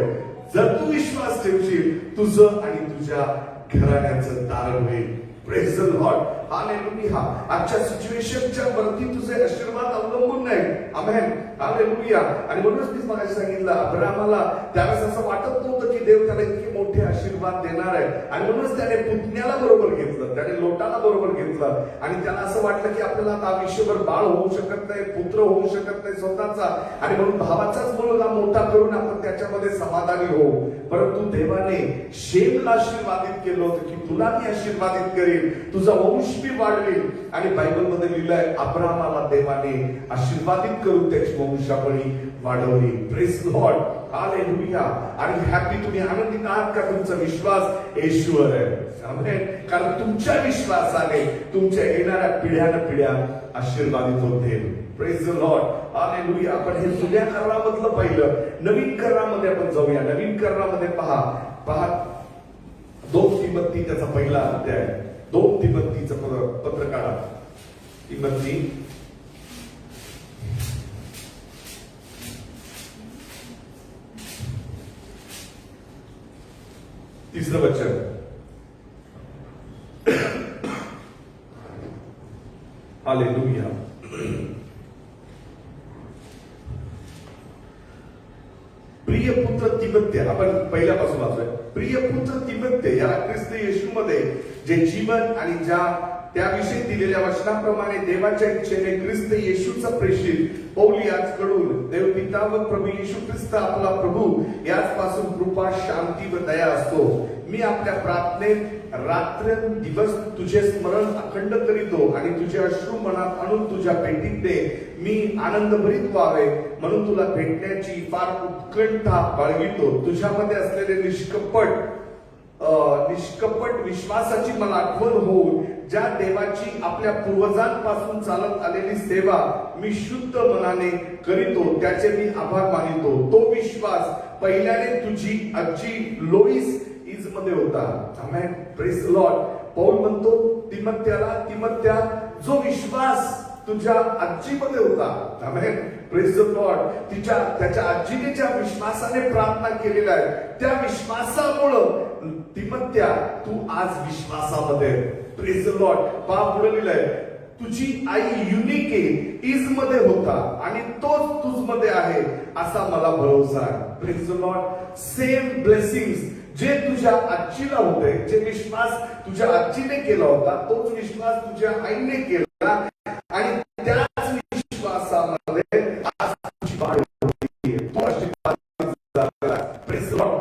जर तू विश्वास ठेवशील, तुझं आणि तुझ्या घराण्याचं तारण होईल. Praise the Lord, hallelujah. आजच्या सिच्युएशनच्या वरती तुझे आशीर्वाद अवलंबून नाही. आमेन, हालेलुया. आणि म्हणूनच मी मगाशी सांगितलं, अब्रामाला त्यावेळेस असं वाटत नव्हतं की देव त्याला इतके मोठे आशीर्वाद देणार आहे, आणि म्हणूनच त्याने पुतण्याला बरोबर घेतलं, त्याने लोटाला बरोबर घेतलं, आणि त्याला असं वाटलं की आपल्याला आता आयुष्यभर बाळ होऊ शकत नाही, पुत्र होऊ शकत नाही स्वतःचा, आणि म्हणून भावाचाच मुलगा मोठा करून आपण त्याच्यामध्ये समाधानी होऊ. परंतु देवाने शेमला आशीर्वादित केलं होतं की तुला मी आशीर्वादित करेन, तुझा वंश मी वाढवेल. आणि बायबल मध्ये लिहिलंय, अब्रामाला देवाने आशीर्वादित करून त्याची वंशावळी वाढवली. Praise Lord, hallelujah. आणि हॅपी, तुम्ही आनंदित आहात का? तुमचा विश्वास येशूवर आहे. आमेन. कारण तुमच्या विश्वासाने तुमच्या येणाऱ्या पिढ्या आशीर्वादित होतील. Praise the Lord, hallelujah. आपण हे जुन्या करारामधलं पाहिलं, नवीन करारामध्ये आपण जाऊया. नवीन करारामध्ये पहा 2 तिमोथी त्याचा पहिला अध्याय, 2 तिमोथीचं पत्र काढा. तिमोथी 3 वचन. हालेलुया. प्रिय पुत्र तिमोथी, आपण पहिल्यापासून वाचूया. प्रिय पुत्र तिमोथेय, याला ख्रिस्त येशूमध्ये जे जीवन आणि ज्या त्याविषयी दिलेल्या वचनाप्रमाणे देवाच्या इच्छेने ख्रिस्त येशूचा प्रेषित पौल याचकडून देव पिता व प्रभू येशू ख्रिस्त आपला प्रभू याचपासून कृपा, शांती व दया असतो. मी आपल्या प्रार्थनेत रात्रंदिवस तुझे स्मरण अखंड करीतो आणि तुझे अश्रू मनात आणून तुझ्या भेटीने मी आनंदभरीत व्हावे म्हणून तुला भेटण्याची फार उत्कंठा बाळगितो. तुझ्यामध्ये असलेले निष्कपट विश्वासाची मला आठवण होऊन ज्या देवाची आपल्या पूर्वजांपासून चालत आलेली सेवा मी शुद्ध मनाने करीतो त्याचे मी आभार मानितो. तो विश्वास पहिल्याने तुझी आजी लोईस इज मध्ये होता. आमेन. Praise the Lord. पौल म्हणतो तिमोथेया, जो विश्वास तुझ्या आजीमध्ये होता. आमेन. Praise the Lord. त्याच्या आजीने ज्या विश्वासाने प्रार्थना केलेला आहे त्या विश्वासामुळं तिमोथेया तू आज विश्वासामध्ये. Praise the Lord. पहा पुढे लिहिलंय, तुझी आई युनिके इज मध्ये होता आणि तोच तुझ मध्ये आहे असा मला भरोसा आहे. Praise the Lord. Same blessings जे तुझ्या आजीला होते, जे विश्वास तुझ्या आजीने केला होता तोच विश्वास तुझ्या आईने केला आणि त्याच विश्वासामध्ये आज तुझी वाढ होते. तो आशीर्वाद. Praise the Lord.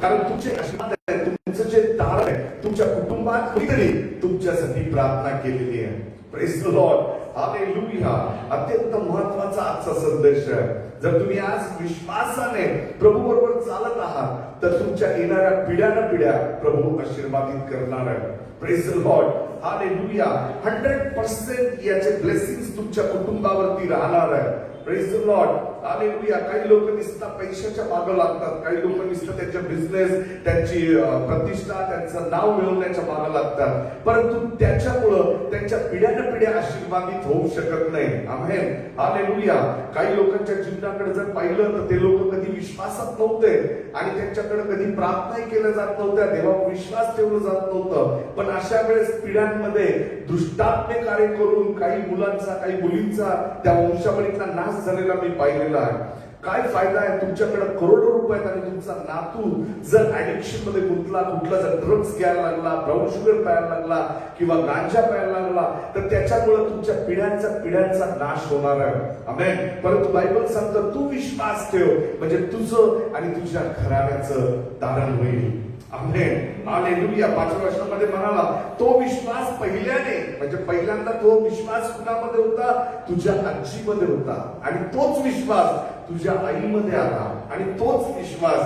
कारण तुमचे आशीर्वाद आहे, तुमचं जे दार आहे, तुमच्या कुटुंबात कोणीतरी तुमच्यासाठी प्रार्थना केलेली आहे. Praise the Lord. हालेलुया. अत्यंत महत्वाचा आजचा संदेश आहे. जर तुम्ही आज विश्वासाने प्रभू बरोबर चालत आहात तर तुमच्या येणाऱ्या पिढ्यानपिढ्या प्रभू आशीर्वादित करणार आहे. Praise the Lord. हालेलुया. 100% याचे ब्लेसिंग्स तुमच्या कुटुंबावरती राहणार आहे. Praise the Lord. हालेलुया. काही लोक नुसतं पैशाच्या मागे लागतात, काही लोक नुसतं त्यांच्या बिझनेस, त्यांची प्रतिष्ठा, त्यांचं नाव मिळवण्याच्या मागे लागतात, परंतु त्याच्यामुळं त्यांच्या पिढ्यानपिढ्या आशीर्वादित होऊ शकत नाही. आमेन. हालेलुया. काही लोकांच्या जीवनाकडे जर पाहिलं तर ते लोक कधी विश्वासात नव्हते आणि त्यांच्याकडे कधी प्रार्थना केल्या जात नव्हत्या, देवावर विश्वास ठेवलं जात नव्हतं. पण अशा वेळेस पिढ्यांमध्ये दुष्टात्मे कार्य करून काही मुलांचा, काही मुलींचा, त्या वंशावळीतला नाश झालेला मी पाहिलेला आहे. काय फायदा आहे तुमच्याकडे करोडो रुपये आणि तुमचा नातू जर ऍडिक्शन मध्ये गुंतला, कुठला जर ड्रग्स घ्यायला लागला, ब्राऊन शुगर प्यायला लागला किंवा गांजा प्यायला लागला तर त्याच्यामुळे तुमच्या पिढ्यांचा नाश होणार आहे. आमेन. परंतु बायबल सांगतं तू विश्वास ठेव म्हणजे तुझं आणि तुझ्या घराण्याचं तारण होईल. आमेन. हालेलुया. 5व्या वचनामध्ये म्हणाला तो विश्वास पहिल्याने म्हणजे पहिल्यांदा तो विश्वास कुणामध्ये होता? तुझ्या आजीमध्ये होता आणि तोच विश्वास तुझ्या आईमध्ये आला आणि तोच विश्वास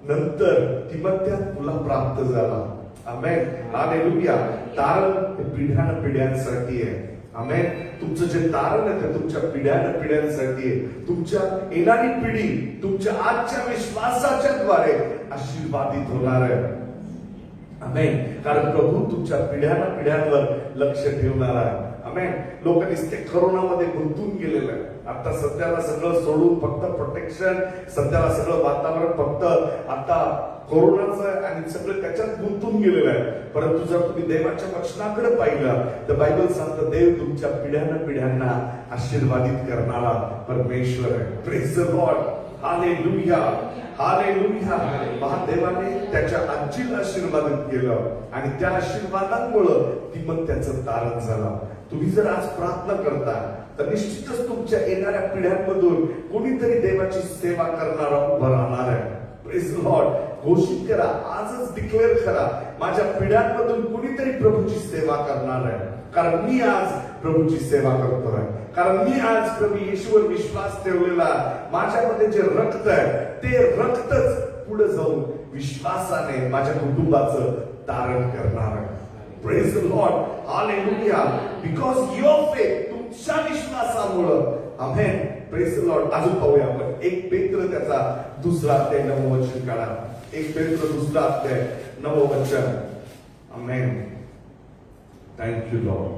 नंतर तिमोथेया तुला प्राप्त झाला. आमेन. हालेलुया. तारण पिढ्यांसाठी आहे. आमेन. तुमचं जे तारण आहे ते तुमच्या पिढ्यांसाठी आहे. तुमच्या येणारी पिढी तुमच्या आजच्या विश्वासाच्या द्वारे आशीर्वादित होणार आहे. आमेन. कारण प्रभू तुमच्या पिढ्यांवर लक्ष ठेवणार आहे. आमेन. लोक नुसते करोनामध्ये गुंतून गेलेलं आहे. आता सध्याला सगळं सोडून फक्त प्रोटेक्शन, सध्याला सगळं वातावरण फक्त आता कोरोनाचं आणि सगळं त्याच्यात गुंतून गेलेलं आहे. परंतु जर तुम्ही देवाच्या वचनाकडे पाहिलं तर बायबल सांगतं देव तुमच्या पिढ्यांना आशीर्वादित करणारा परमेश्वर आहे. Praise the Lord. Hallelujah. Hallelujah. महादेवाने त्याच्या आजीला आशीर्वादित केलं आणि त्या आशीर्वादांमुळं तिमोथेयाचं तारण झालं. तुम्ही जर आज प्रार्थना करता तर निश्चितच तुमच्या येणाऱ्या पिढ्यांमधून कोणीतरी देवाची सेवा करणारा उभा राहणार आहे. Praise the Lord. घोषित करा, आजच डिक्लेअर करा, माझ्या पिढ्यांमधून कुणीतरी प्रभूची सेवा करणार आहे. कारण मी आज प्रभूची सेवा करतोय, कारण मी आज प्रभू येशूवर विश्वास ठेवलेला, माझ्यामध्ये जे रक्त आहे ते रक्तच पुढे जाऊन विश्वासाने माझ्या कुटुंबाचं तारण करणार आहे. Praise the Lord. Hallelujah. Because your faith, तुमच्या विश्वासामुळं. आमेन. Praise the Lord. अजून पाहूया आपण 1 पेत्र त्याचा 2रा अध्याय 9वं वचन काढा. 1 पेत्र 2रा अध्याय 9वं वचन. आमेन. Thank you Lord.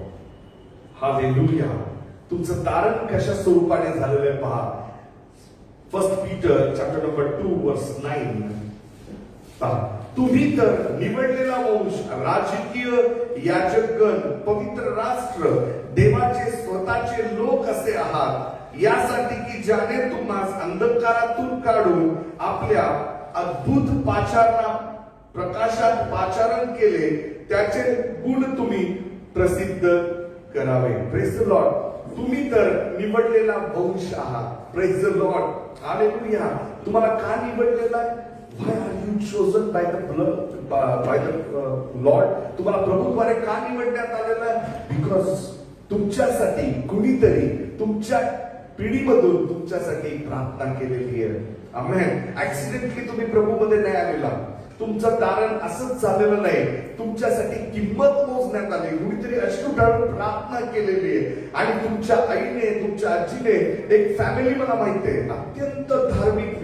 हालेलुया. तुमचं तारण कशा स्वरूपाने झालेलं आहे पहा. 1 पीटर चॅप्टर नंबर 2 वर्स 9 पहा. तुम्ही तर निवडलेला वंश, राजकीय याजकगण, पवित्र राष्ट्र, देवाचे स्वतःचे लोक असे आहात, यासाठी की ज्याने तुम्हाला अंधकारातून काढून आपल्या अद्भुत पाचारणा प्रकाशात पाचारण केले, त्याचे गुण तुम्ही प्रसिद्ध करावे. Praise the Lord. तुम्ही तर निवडलेला वंश आहात. Praise the Lord. हालेलुया. तुम्हाला का निवडलेला आहे? Why are you chosen by the blood, by the Lord? तुम्हाला प्रभूद्वारे का निवडण्यात आलेलं आहे? बिकॉज तुमच्यासाठी कुणीतरी तुमच्या पिढीमधून तुमच्यासाठी प्रार्थना केलेली आहे. आमेन. ऍक्सिडेंटली तुम्ही प्रभूमध्ये नाही आलेला. तुमचं तारण असंच झालेलं नाही. तुमच्यासाठी किंमत मोजण्यात आली. कुणीतरी अश्रू ढाळून प्रार्थना केलेली आहे. आणि तुमच्या आईने, तुमच्या आजीने, एक फॅमिली मला माहिती आहे, अत्यंत धार्मिक,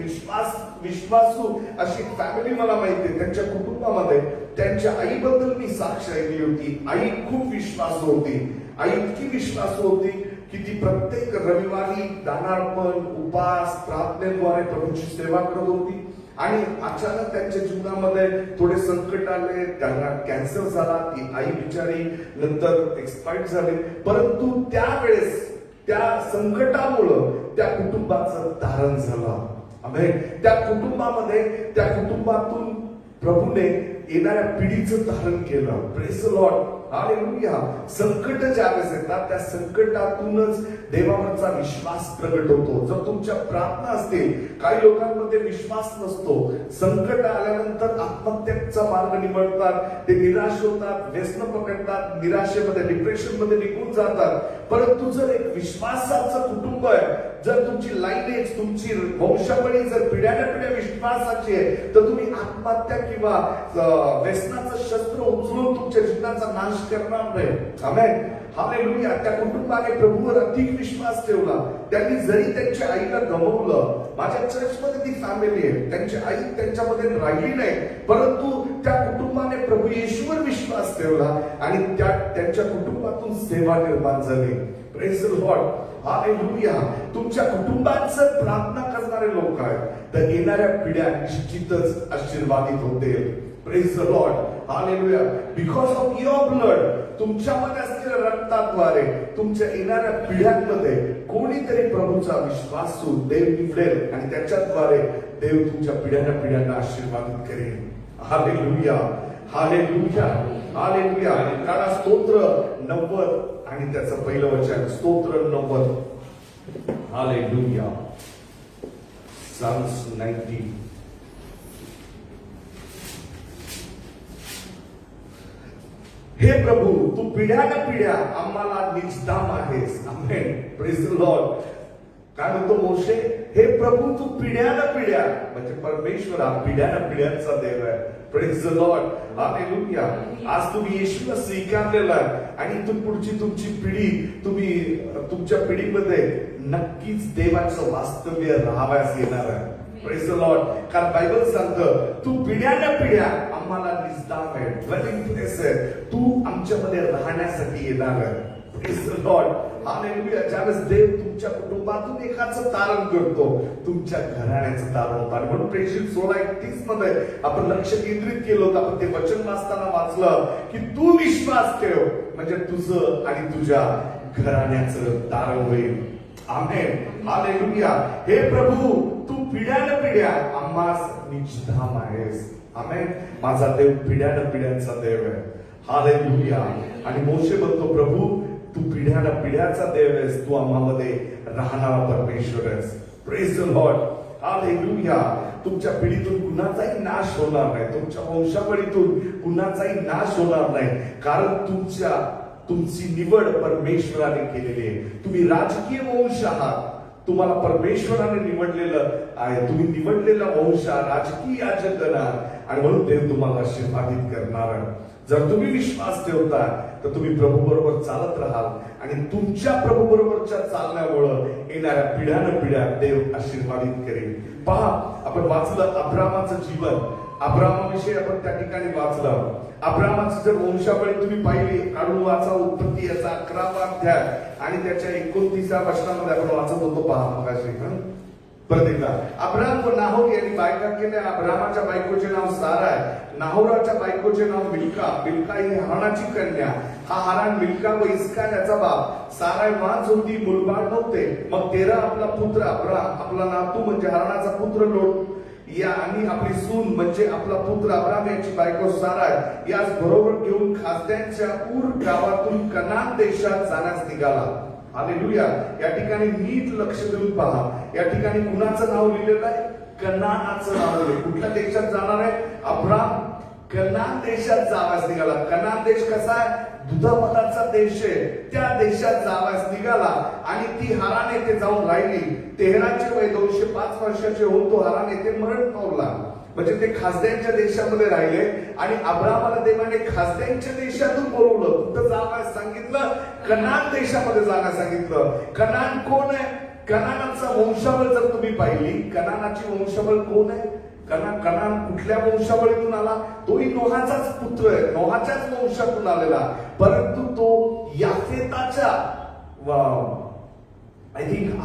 विश्वासू अशी फॅमिली मला माहिती आहे. त्यांच्या कुटुंबामध्ये त्यांच्या आईबद्दल मी साक्ष ऐकली होती. आई खूप विश्वासू होती. आई इतकी विश्वासू होती की ती प्रत्येक रविवारी दानार्पण, उपास, प्रार्थनेद्वारे प्रभूची सेवा करत होती. आणि अचानक त्यांच्या जीवनामध्ये थोडे संकट आले. त्यांना कॅन्सर झाला. ती आई बिचारी नंतर एक्सपायर झाली. परंतु त्यावेळेस त्या संकटामुळं त्या कुटुंबाचं तारण झालं. आमेन. त्या कुटुंबातून प्रभूने येणाऱ्या पिढीचं धारण केलं. Praise the Lord. हालेलुया. संकट ज्यावेळेस येतात त्या संकटातूनच देवावरचा विश्वास प्रगट होतो. जर तुमच्या प्रार्थना असतील, काही लोकांमध्ये विश्वास नसतो, संकट आल्यानंतर आत्महत्येचा मार्ग निवडतात, ते निराश होतात, व्यसन पकडतात, निराशेमध्ये, डिप्रेशन मध्ये निघून जातात. परंतु जर एक विश्वासाचं कुटुंब आहे, जर तुमची लाईनेज, तुमची वंशावळी जर पिढ्यानपिढ्या विश्वासाची आहे, तर तुम्ही आत्महत्या किंवा व्यसनाचं शस्त्र उचलून तुमच्या जीवनाचा नाश करणार नाही. आमेन. हालेलुया. त्या कुटुंबाने प्रभूवर अधिक विश्वास ठेवला. त्यांनी जरी त्यांच्या आईला गमावलं, माझ्या चर्चमध्ये ती फॅमिली आहे, त्यांची आई त्यांच्यामध्ये राहिली नाही, परंतु त्या कुटुंबाने प्रभू येशूवर विश्वास ठेवला आणि त्यांच्या कुटुंबातून सेवा निर्माण झाली. Praise the Lord. हालेलुया. तुमच्या कुटुंबाचं प्रार्थना करणारे लोक आहेत, तर येणाऱ्या पिढ्या निश्चितच आशीर्वादित होतील. Praise the Lord. Hallelujah. Because of your blood, तुमच्यामध्ये असलेल्या रक्ताद्वारे तुमच्या येणाऱ्या पिढ्यांमध्ये कोणीतरी प्रभूचा विश्वासू देव निवडेल आणि त्याच्याद्वारे देव तुमच्या पिढ्यांना आशीर्वादित करेल. हालेलुया. हालेलुया. हालेलुया. काळा स्तोत्र 90 आणि त्याचं पहिलं वचन, स्तोत्र 90. हालेलुया. Psalms 90. हे प्रभू, तू पिढ्यानपिढ्या आम्हाला निजदाम आहेस. आमेन. Praise the Lord. काय म्हणतो मोशे? हे प्रभू, तू पिढ्यानपिढ्या, म्हणजे परमेश्वर हा पिढ्यानपिढ्यांचा देव आहे. Praise the Lord. हालेलुया. आज तुम्ही येशूला स्वीकारलेला आहे आणि इथून पुढची तुमची पिढी, तुम्ही तुमच्या पिढीमध्ये नक्कीच देवाचं वास्तव्य राहावयास येणार आहे. Praise the Lord. कारण बायबल सांगतं, तू पिढ्यानपिढ्या आम्हाला निजदाम आहे, dwelling place आहे, तू आमच्यामध्ये राहण्यासाठी येणार आहे. Praise the Lord. हालेलुया. ज्यावेळेस देव तुमच्या कुटुंबातून एकाचं तारण करतो, तुमच्या घराण्याचं तारण होतं. आणि म्हणून प्रेषित 16:31 मध्ये आपण लक्ष केंद्रित केलं होतं. आपण ते वचन वाचताना वाचलं की तू विश्वास ठेव, म्हणजे तुझं आणि तुझ्या घराण्याचं तारण होईल. आमेन. हालेलुया. हे प्रभू, तू पिढ्यानपिढ्या आम्हास निजधाम आहेस. आमेन. माझा देव पिढ्यानपिढ्यांचा देव आहे. हालेलुया. आणि मोशे म्हणतो, प्रभू तू पिढ्यानपिढ्याचा देव आहेस, तू आम्हामध्ये राहणारा परमेश्वर आहेस. Praise the Lord. हालेलुया. तुमच्या पिढीतून कुणाचाही नाश होणार नाही, तुमच्या वंशावळीतून कुणाचाही नाश होणार नाही, कारण तुमची निवड परमेश्वराने केलेली आहे. तुम्ही राजकीय वंश आहात, तुम्हाला परमेश्वराने निवडलेलं आहे. तुम्ही निवडलेला वंश, राजकीय याजक आहात आणि म्हणून देव तुम्हाला आशीर्वादित करणार आहे. जर तुम्ही विश्वास ठेवता तर तुम्ही प्रभू बरोबर चालत राहाल आणि तुमच्या प्रभू बरोबरच्या चालण्यामुळे येणाऱ्या पिढ्यानपिढ्या देव आशीर्वादित करेल. पहा, आपण वाचलं अब्रामाचं जीवन. अब्रामाविषयी आपण त्या ठिकाणी वाचलं. अब्रामाची जर वंशावळी तुम्ही पाहिली, काढून वाचा उत्पत्ती याचा 11वा अध्याय आणि त्याच्या 29व्या वचनामध्ये आपण वाचत होतो. पहा मगाशी परत एकदा. अब्राम व नाहोर यांनी बायका केल्या. अब्रामाच्या बायकोचे नाव सारा आहे, नाहोराच्या बायकोचे नाव मिल्का. मिल्का ही हराणाची कन्या. हा हराण मिल्का व इस्का याचा बाप. साराय वांज होती, मुलबाळ नव्हते. मग तेरा आपला पुत्र अब्राम, आपला नातू म्हणजे हराणाचा पुत्र लोट या आणि आपली सून म्हणजे आपला पुत्र अब्राम याची बायको साराय याच बरोबर घेऊन खाद्यांच्या ऊर गावातून कनान देशात जाण्यास निघाला. हालेलुया. या ठिकाणी नीट लक्ष देऊन पहा. या ठिकाणी कुणाचं नाव लिहिलेलं आहे? कनानाचं नाव लिहिलं. कुठल्या देशात जाणार आहे? अब्राम कनान देशात जावास निघाला. कनान देश कसा आहे? दुधामधाचा देश आहे. त्या देशात जावास निघाला आणि ती हारान येथे जाऊन राहिली. तेहराचे वय 205 वर्षाचे होऊन तो हारान येथे मरण पावला. म्हणजे ते खासद्यांच्या देशामध्ये राहिले आणि अब्रामाला देवाने खासद्यांच्या देशातून बोलवलं. कुठं जाण्यास सांगितलं? कनान देशामध्ये जाण्यास सांगितलं. कनान कोण आहे? कनानाचा वंशावळ जर तुम्ही पाहिली, कनानाची वंशावळ कोण आहे? कनान कुठल्या वंशावळीतून आला? तोही नोहाचाच पुत्र आहे, नोहाच्याच वंशातून आलेला. परंतु तो याफेताच्या आय थिंक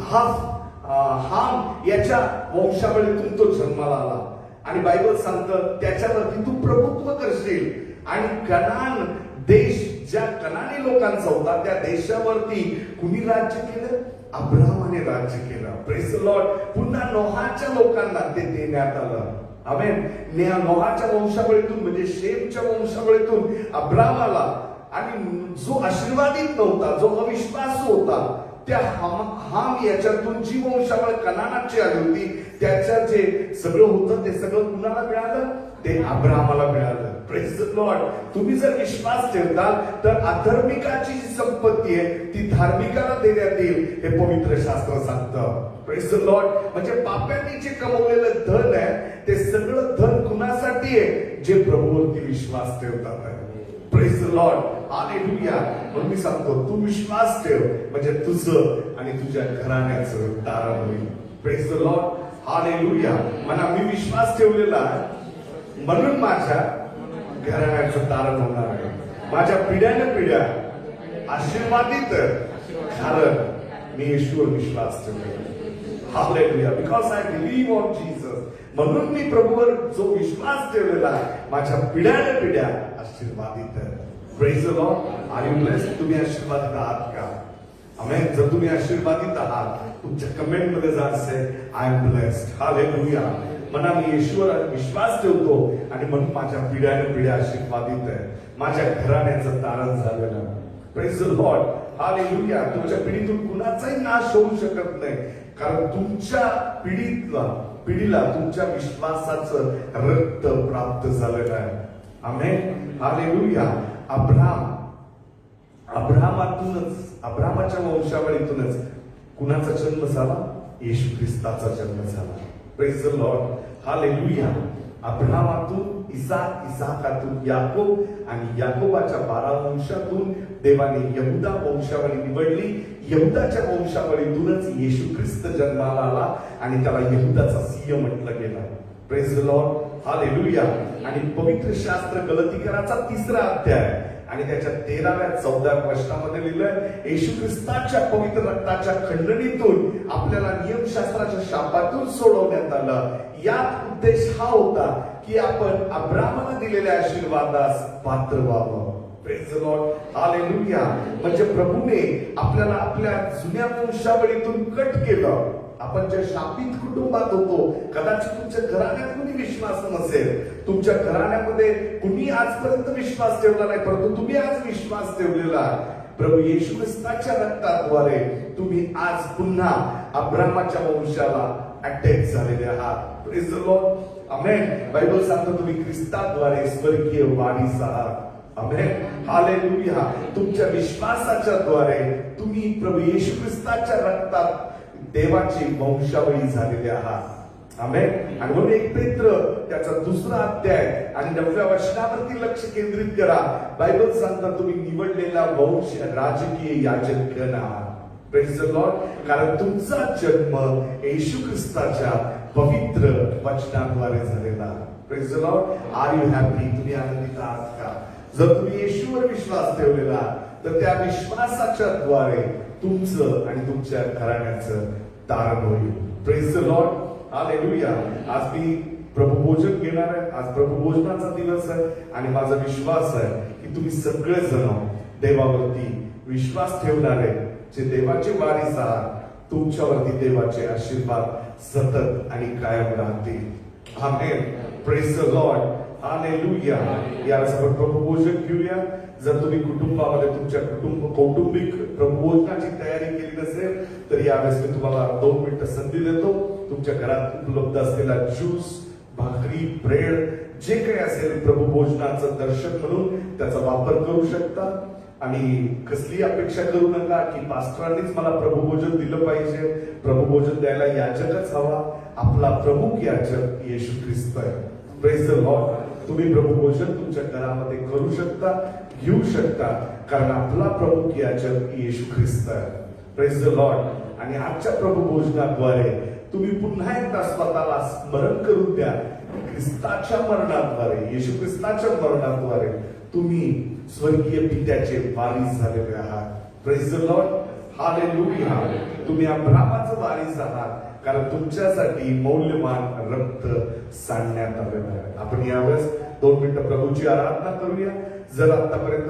हाम याच्या वंशावळीतून तो जन्माला आला. आणि बायबल सांगतं त्याच्यावरती तू प्रभुत्व करशील. आणि कनान देश ज्या कनानी लोकांचा होता त्या देशावरती कुणी राज्य केलं? अब्रामाने राज्य केलं. Praise the Lord. पुन्हा नोहाच्या लोकांना ते देण्यात आलं. आमेन. नोहाच्या वंशावळीतून म्हणजे शेमच्या वंशावळीतून अब्रामाला, आणि जो आशीर्वादित नव्हता, जो अविश्वासू होता, त्या हाम याच्यातून जी वंशावळ कनानाची आली होती त्याच्या जे सगळं होतं ते सगळं कुणाला मिळालं? ते अब्रामाला मिळालं. Praise the Lord. तुम्ही जर विश्वास ठेवताल तर अधर्मिकाची जी संपत्ती आहे ती धार्मिकाला देण्यात येईल हे पवित्र शास्त्र सांगतं. Praise the Lord. म्हणजे पाप्यांनी जे कमवलेलं धन आहे ते सगळं धन कुणासाठी आहे? जे प्रभूवरती विश्वास ठेवतात. Praise the Lord. हालेलुया. म्हणून मी सांगतो तू विश्वास ठेव म्हणजे तुझं आणि तुझ्या घराण्याचं तारण होईल. Praise the Lord. हालेलुया. म्हणा मी विश्वास ठेवलेला म्हणून माझ्या घराण्याचं तारण होणार आहे. माझ्या पिढ्याने पिढ्या आशीर्वादित कारण मी येशूवर विश्वास ठेवलेला. Hallelujah. Because I believe on Jesus. म्हणून मी प्रभूवर जो विश्वास ठेवलेला आहे माझ्या पिढ्याने पिढ्या आशीर्वादित आहे. Praise the Lord. Are you blessed? तुम्ही आशीर्वादित आहात का? आमेन. जर तुम्ही आशीर्वादित आहात तुमच्या कमेंट मध्ये जा से आय एम ब्लेस्ड. हालेलुया. म्हणा मी येशूवर विश्वास ठेवतो आणि म्हणून माझ्या पिढ्याने पिढ्या आशीर्वादित आहे. माझ्या घराण्याचं तारण झालेलं. Praise the Lord. हालेलुया. तुमच्या पिढीतून कुणाचाही नाश होऊ शकत नाही कारण तुमच्या पिढीला तुमच्या विश्वासाचं रक्त प्राप्त झालेलं आहे. आमेन. हालेलुया. अब्रामाच्या वंशावळीतूनच कुणाचा जन्म झाला? येशू ख्रिस्ताचा जन्म झाला. Praise the Lord. हालेलुया. अब्रामातून इसाक, इसाकातून याकोब आणि याकोबाच्या 12 वंशातून देवाने यहुदा वंशावळी निवडली. यहुदाच्या वंशावळीतूनच येशू ख्रिस्त जन्माला आला आणि त्याला यहुदाचा सिंह म्हटलं गेलं. Praise the Lord. हालेलुया. आणि पवित्र शास्त्र गलतीकराचा 3रा अध्याय आणि त्याच्या 13व्या 14व्या वचनामध्ये लिहिलंय येशू ख्रिस्ताच्या पवित्र रक्ताच्या खंडणीतून आपल्याला नियमशास्त्राच्या शापातून सोडवण्यात आलं. यात उद्देश हा होता की आपण अब्रामाला दिलेल्या आशीर्वादास पात्र व्हावं. Praise the Lord. हालेलुया. म्हणजे प्रभूने आपल्याला आपल्या जुन्या वंशावळीतून कट केलं. आपण ज्या शापित कुटुंबात होतो, कदाचित तुमच्या घराण्यात कुणी विश्वास नसेल, तुमच्या घराण्यामध्ये कुणी आजपर्यंत विश्वास ठेवला नाही, परंतु तुम्ही आज विश्वास ठेवलेला प्रभू येशू ख्रिस्ताच्या रक्ताद्वारे तुम्ही आज पुन्हा अब्रामाच्या वंशाला अटॅच झालेले आहात. Praise the Lord. Amen. Bible सांगतो तुम्ही ख्रिस्ताद्वारे स्वर्गीय वाढीस आहात. आमेन. हालेलुया. तुमच्या विश्वासाच्या द्वारे तुम्ही प्रभू येशू ख्रिस्ताच्या रक्तात देवाची वंशावळी झालेली आहात. आमेन. आणि म्हणून 1 पेत्र त्याचा 2रा अध्याय आणि 9व्या वचनावरती लक्ष केंद्रित करा. बायबल सांगतात तुम्ही निवडलेला वंश राजकीय याजकगण आहात. Praise the Lord. कारण तुमचा जन्म येशू ख्रिस्ताच्या पवित्र वचनाद्वारे झालेला. Praise the Lord. Are you happy? तुम्ही आनंदित आहात का? जर तुम्ही येशूवर विश्वास ठेवलेला तर त्या विश्वासाच्या द्वारे तुमचं आणि तुमच्या घराण्याचं तारण होईल. Praise the Lord. हालेलुया. आज मी प्रभुभोजन घेणार आहे. आज प्रभुभोजनाचा दिवस आहे आणि माझा विश्वास आहे की तुम्ही सगळेजण देवावरती विश्वास ठेवणारे जे देवाचे वारीस आहात, तुमच्यावरती देवाचे आशीर्वाद सतत आणि कायम राहतील. Amen. Praise the Lord. Hallelujah. यावेळेस आपण प्रभुभोजन घेऊया. जर तुम्ही कुटुंबामध्ये तुमच्या कौटुंबिक प्रभुभोजनाची तयारी केली नसेल तर यावेळेस मी तुम्हाला 2 मिनिटं संधी देतो. तुमच्या घरात उपलब्ध असलेला ज्यूस, भाकरी, ब्रेड जे काही असेल प्रभुभोजनाचं दर्शन म्हणून त्याचा वापर करू शकता. आणि कसली अपेक्षा करू नका की पास्टरांनीच मला प्रभुभोजन दिलं पाहिजे, प्रभुभोजन द्यायला याचकच हवा. आपला प्रमुख याचक येशू ख्रिस्त आहे. Praise the Lord. तुम्ही प्रभुभोजन तुमच्या घरामध्ये करू शकता, घेऊ शकता, कारण आपला प्रमुख याचक येशू ख्रिस्त आहे. Praise the Lord. आणि आजच्या प्रभुभोजनाद्वारे तुम्ही पुन्हा एकदा स्वतःला स्मरण करून द्या. ख्रिस्ताच्या मरणाद्वारे, येशू ख्रिस्ताच्या मरणाद्वारे तुम्ही स्वर्गीय पित्याचे वारीस झालेले आहात. Praise the Lord. हालेलुया. तुम्ही अब्राहामाचं वारीस आहात, कारण तुमच्यासाठी मौल्यवान रक्त सांडण्यात आलेलं आहे. आपण यावेळेस 2 मिनिटं प्रभूची आराधना करूया. जर आतापर्यंत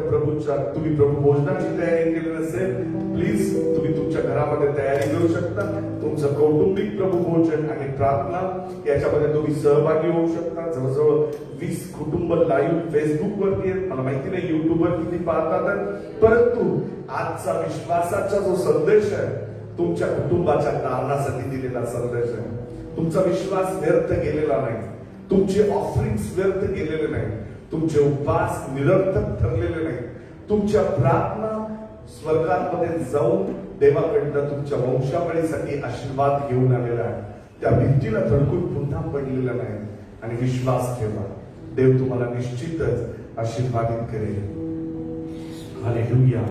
तुम्ही प्रभुभोजनाची तयारी केली नसेल, प्लीज तुम्ही तुमच्या घरामध्ये तयारी करू शकता. तुमचं कौटुंबिक प्रभुभोजन आणि प्रार्थना याच्यामध्ये तुम्ही सहभागी होऊ शकता. जवळजवळ 20 कुटुंब लाईव्ह फेसबुक वरती आहेत. मला माहिती नाही युट्यूबवर किती पाहतात, परंतु आजचा विश्वासाचा जो संदेश आहे तुमच्या कुटुंबाच्या कारणासाठी दिलेला संदेश आहे. तुमचा विश्वास व्यर्थ गेलेला नाही, तुमचे ऑफरिंग्स व्यर्थ गेलेले नाही, तुमचे उपवास निरर्थक ठरलेले नाही, तुमच्या प्रार्थना स्वर्गामध्ये जाऊन देवाकडनं तुमच्या वंशावळीसाठी आशीर्वाद घेऊन आलेला आहे. त्या भिंतीला धडकून पुन्हा पडलेला नाही. आणि विश्वास ठेवा, देव तुम्हाला निश्चितच आशीर्वादित करेल. हालेलुया.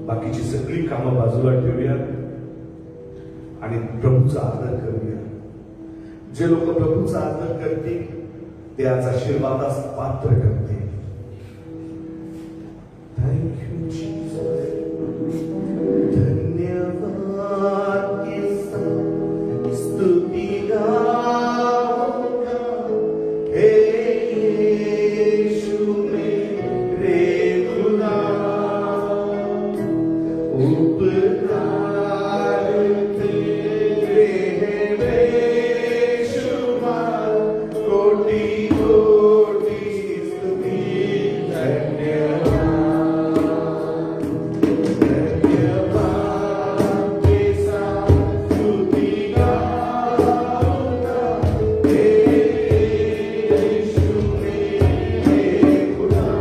बाकीची सगळी कामं बाजूला ठेवूया आणि प्रभूचा आदर करूया. जे लोक प्रभूचा आदर करतील ते आज आशीर्वादास पात्र ठरतील. Thank you Jesus. धन्यवाद स्तुती गाऊंगा हे येशू मेरे खुदा. उपकार तेरे हैं बेशुमार, कोटि कोटि स्तुति. धन्यवाद धन्यवाद के साथ स्तुति गाऊंगा हे यीशु मेरे खुदा.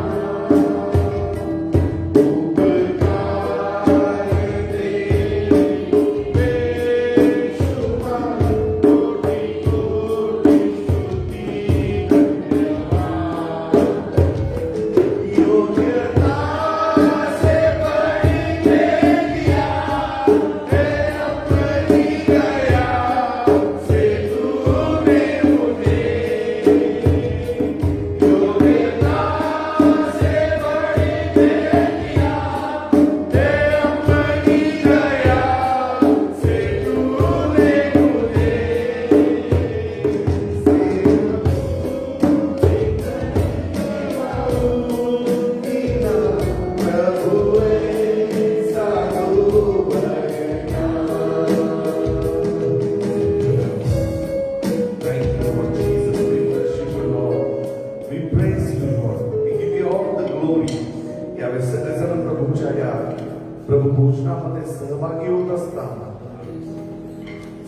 प्रभुभोजनामध्ये सहभागी होत असताना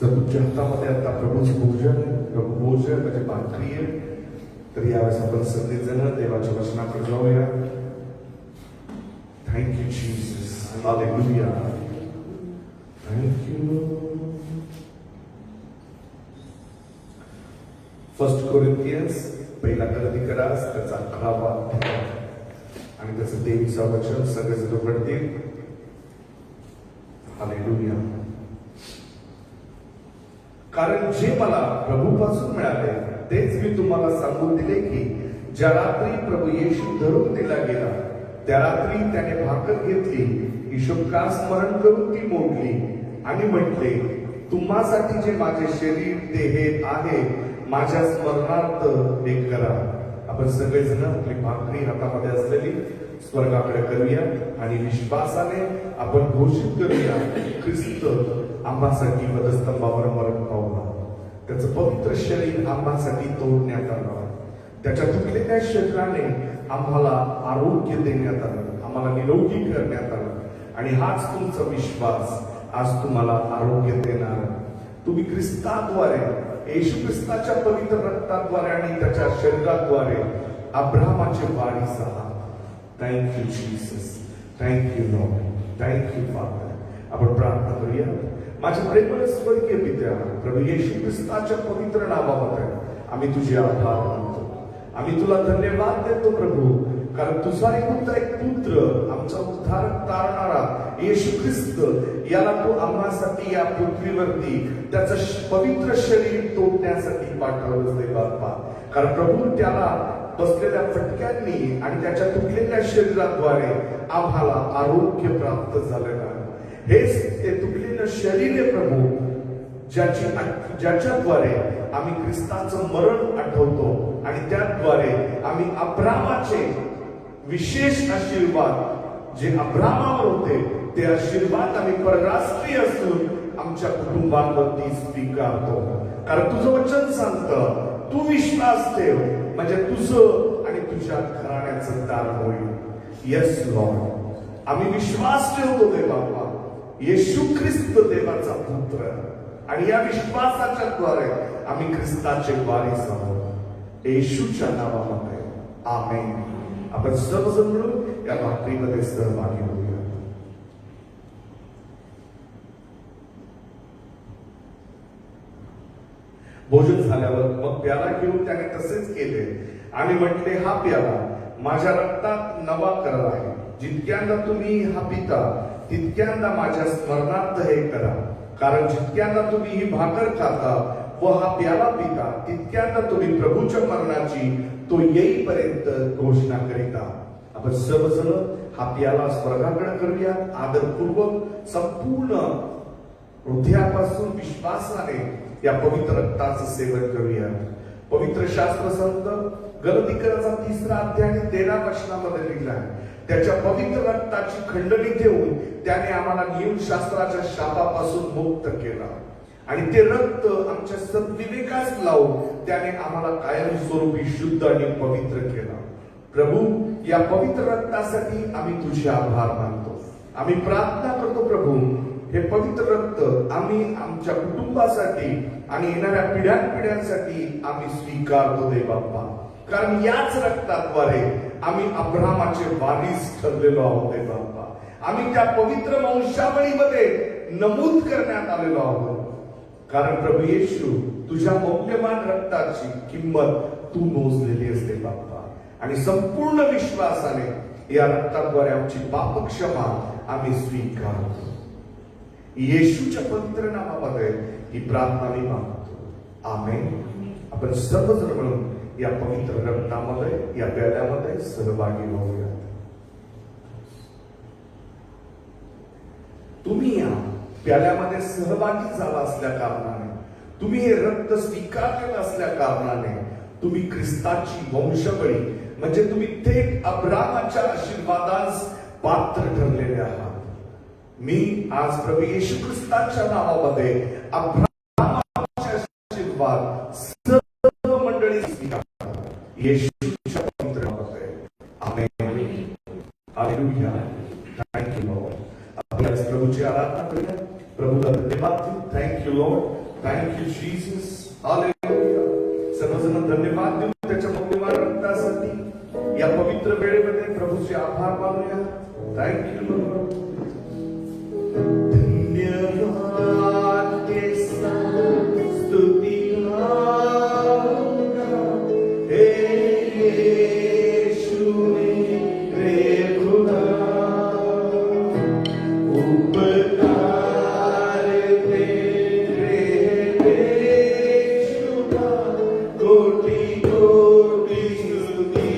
जर तुमच्या हातामध्ये आता प्रभूचं भोजन, प्रभुभोजन म्हणजे भाकरी आहे, तर यावेळेस आपण सगळेजण देवाच्या वचनाकडे जाऊया. Thank you Jesus. Hallelujah. Thank you. 1 Corinthians पहिला करास त्याचा 11वा आणि त्याचं 23वा वचन सगळेजण उघडतील. हालेलुया. कारण जे मला प्रभूपासून मिळाले तेच मी तुम्हाला सांगून दिले की ज्या रात्री प्रभू येशू धरून दिला गेला त्या रात्री त्याने भाकर घेतली, हिशोबकास स्मरण करून ती मोडली आणि म्हटले, तुम्हासाठी जे माझे शरीर ते हे आहे, माझ्या स्मरणार्थ हे करा. आपण सगळेजण आपली भाकरी हातामध्ये असलेली स्वर्गाकडे करूया आणि विश्वासाने आपण घोषित करूया, ख्रिस्त आम्हासाठी वधस्तंभावर मरण पावला, त्याचं पवित्र शरीर आम्हासाठी तोडण्यात आलं, त्याच्या तुटलेल्या शरीराने आम्हाला आरोग्य देण्यात आलं, आम्हाला निरोगी करण्यात आलं. आणि हाच तुमचा विश्वास आज तुम्हाला आरोग्य देणार. तुम्ही ख्रिस्ताद्वारे, येशू ख्रिस्ताच्या पवित्र रक्ताद्वारे आणि त्याच्या शरीराद्वारे अब्राहमाचे वारीस आहात. Thank you Jesus, thank you Lord, thank you father. आपण प्रार्थना करूया. माझ्या प्रेमळ स्वर्गीय पित्या, प्रभू येशू ख्रिस्ताच्या पवित्र नावामध्ये आम्ही तुझे आभार मानतो, आम्ही तुला धन्यवाद देतो प्रभू, कारण तुझा एक पुत्र आमचा उद्धारक तारणारा येशू ख्रिस्त याला तू आम्हासाठी या पृथ्वीवरती त्याचं पवित्र शरीर तोडण्यासाठी पाठवलंच ते बाप्पा. कारण प्रभू त्याला बसलेल्या फटक्यांनी आणि त्याच्या तुटलेल्या शरीराद्वारे आम्हाला आरोग्य प्राप्त झालेलं आहे. हेच ते तुटलेलं शरीर आहे प्रभू, ज्याच्याद्वारे आम्ही ख्रिस्ताचं मरण आठवतो आणि त्याद्वारे आम्ही अब्रामाचे विशेष आशीर्वाद जे अब्रामावर होते ते आशीर्वाद आम्ही परराष्ट्रीय असून आमच्या कुटुंबांवरती स्वीकारतो. कारण तुझं वचन सांगतं, तू विश्वास ठेव म्हणजे तुझं आणि तुझ्या घराण्याचं दार होईल. येस लॉर्ड, आम्ही विश्वास ठेवतो दे बाप्पा, येशू ख्रिस्त देवाचा पुत्र, आणि या विश्वासाच्या द्वारे आम्ही ख्रिस्ताचे वारीस आहोत. येशूच्या नावामध्ये आमेन. आपण सर्वजण मिळून या भाकरीमध्ये सहभागी होऊया. भोजन झाल्यावर मग प्याला घेऊन त्याने तसेच केले आणि म्हटले, हा प्याला माझ्या रक्तात नवा करार आहे, जितक्यांदा तुम्ही हा पिता तितक्यांदा माझ्या स्मरणार्थ हे करा. कारण जितक्यांदा तुम्ही ही भाकर खाता व हा प्याला पिता तितक्यांदा तुम्ही प्रभूच्या मरणाची तो येईपर्यंत घोषणा करीता. आपण सर्वजण हा प्याला स्वर्गाकडे करूया, आदरपूर्वक संपूर्ण हृदयापासून विश्वासाने या पवित्र रक्ताचं सेवन करूया. पवित्र शास्त्र संत गलतीकराचा 3 अध्याय आणि 13 वचनामध्ये लिहिलाय, त्याच्या पवित्र रक्ताची खंडणी देऊन त्याने आम्हाला नियमशास्त्राच्या शापापासून मुक्त केला आणि ते रक्त आमच्या सद्विवेकास लावून त्याने आम्हाला कायमस्वरूपी शुद्ध आणि पवित्र केला. प्रभू, या पवित्र रक्तासाठी आम्ही तुझे आभार मानतो. आम्ही प्रार्थना करतो प्रभू, हे पवित्र रक्त आम्ही आमच्या कुटुंबासाठी आणि येणाऱ्या पिढ्यानपिढ्यांसाठी आम्ही स्वीकारतो दे बाप्पा. कारण याच रक्ताद्वारे आम्ही अब्राहमाचे वारीस ठरलेलो आहोत दे बाप्पा. आम्ही त्या पवित्र वंशावळीमध्ये नमूद करण्यात आलेलो आहोत. कारण प्रभू येशू, तुझ्या मौल्यवान रक्ताची किंमत तू मोजलेली असते बाप्पा, आणि संपूर्ण विश्वासाने या रक्ताद्वारे आमची पाप क्षमा आम्ही स्वीकारतो. येशूच्या पवित्र नावामध्ये ही प्रार्थना मी मागतो. आमेन. आपण सर्वजण मिळून या पवित्र रक्तामध्ये, या प्याल्यामध्ये सहभागी होऊया. तुम्ही या प्याल्यामध्ये सहभागी झाला असल्या कारणाने, तुम्ही हे रक्त स्वीकारलेलं असल्या कारणाने तुम्ही ख्रिस्ताची वंशवळी म्हणजे तुम्ही थेट अब्राहमाच्या आशीर्वादास पात्र ठरलेले आहात. मी आज प्रभू येशू ख्रिस्ताच्या नावामध्ये अब्राहमाचे आशीर्वाद सर्व मंडळी स्वीकारतात. येशूच्या पवित्र नावामध्ये आमेन. हालेलुया. Thank you Lord. आपण आज प्रभूची आराधना करूया. प्रभूला धन्यवाद देऊ. Thank you Lord. Thank you Jesus. Hallelujah. सर्वजण धन्यवाद देऊ त्याच्या मौल्यवान रक्तासाठी. या पवित्र वेळेमध्ये प्रभूचे आभार मानूया. Thank you Lord. धन्यवाद के साथ स्तुति गाऊंगा, हे यीशु मेरे खुदा, उपकार तेरे बेशुमार, कोटि कोटि स्तुति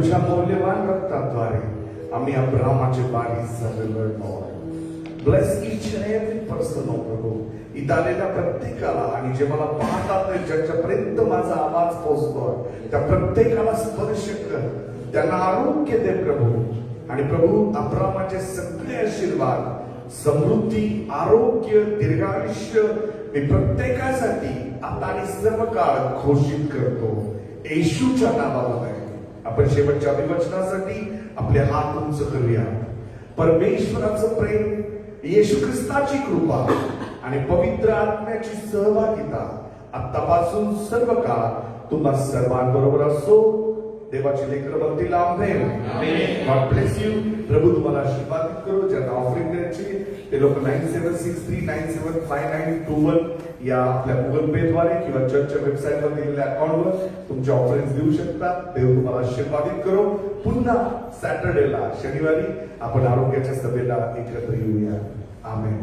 तुझ्या मौल्यवान रक्ताद्वारे आम्ही अब्राहमाचे वारीस झालेलो Lord. Bless each and every person O प्रभू. इथं आलेल्या प्रत्येकाला आणि जे मला पाहतात ते ज्याच्यापर्यंत माझा आवाज पोहोचतोय त्या प्रत्येकाला स्पर्श कर, त्यांना आरोग्य दे प्रभू. आणि प्रभू अब्राहमाचे सगळे आशीर्वाद, समृद्धी, आरोग्य, दीर्घायुष्य मी प्रत्येकासाठी आता आणि सर्व काळ घोषित करतो येशूच्या नावामध्ये. आपण शेवटच्या अभिवचनासाठी आपले हात उंच करूया. परमेश्वराचं प्रेम, येशू ख्रिस्ताची कृपा आणि पवित्र आत्म्याची सहभागिता आतापासून सर्व काळ तुम्हा सर्वांबरोबर असो. देवाची लेकरं म्हणतील आमेन. God bless you. प्रभू तुम्हाला आशीर्वादित करो. ज्यांना ऑफरिंग द्यायची ते लोक 9763975921 या आपल्या गुगल पे द्वारे किंवा चर्चच्या वेबसाईटवर दिलेल्या अकाउंटवर तुमच्या ऑफरिंग देऊ शकता. देव तुम्हाला आशीर्वादित करो. पुन्हा सॅटर्डेला, शनिवारी आपण आरोग्याच्या सभेला एकत्र येऊया. आमेन.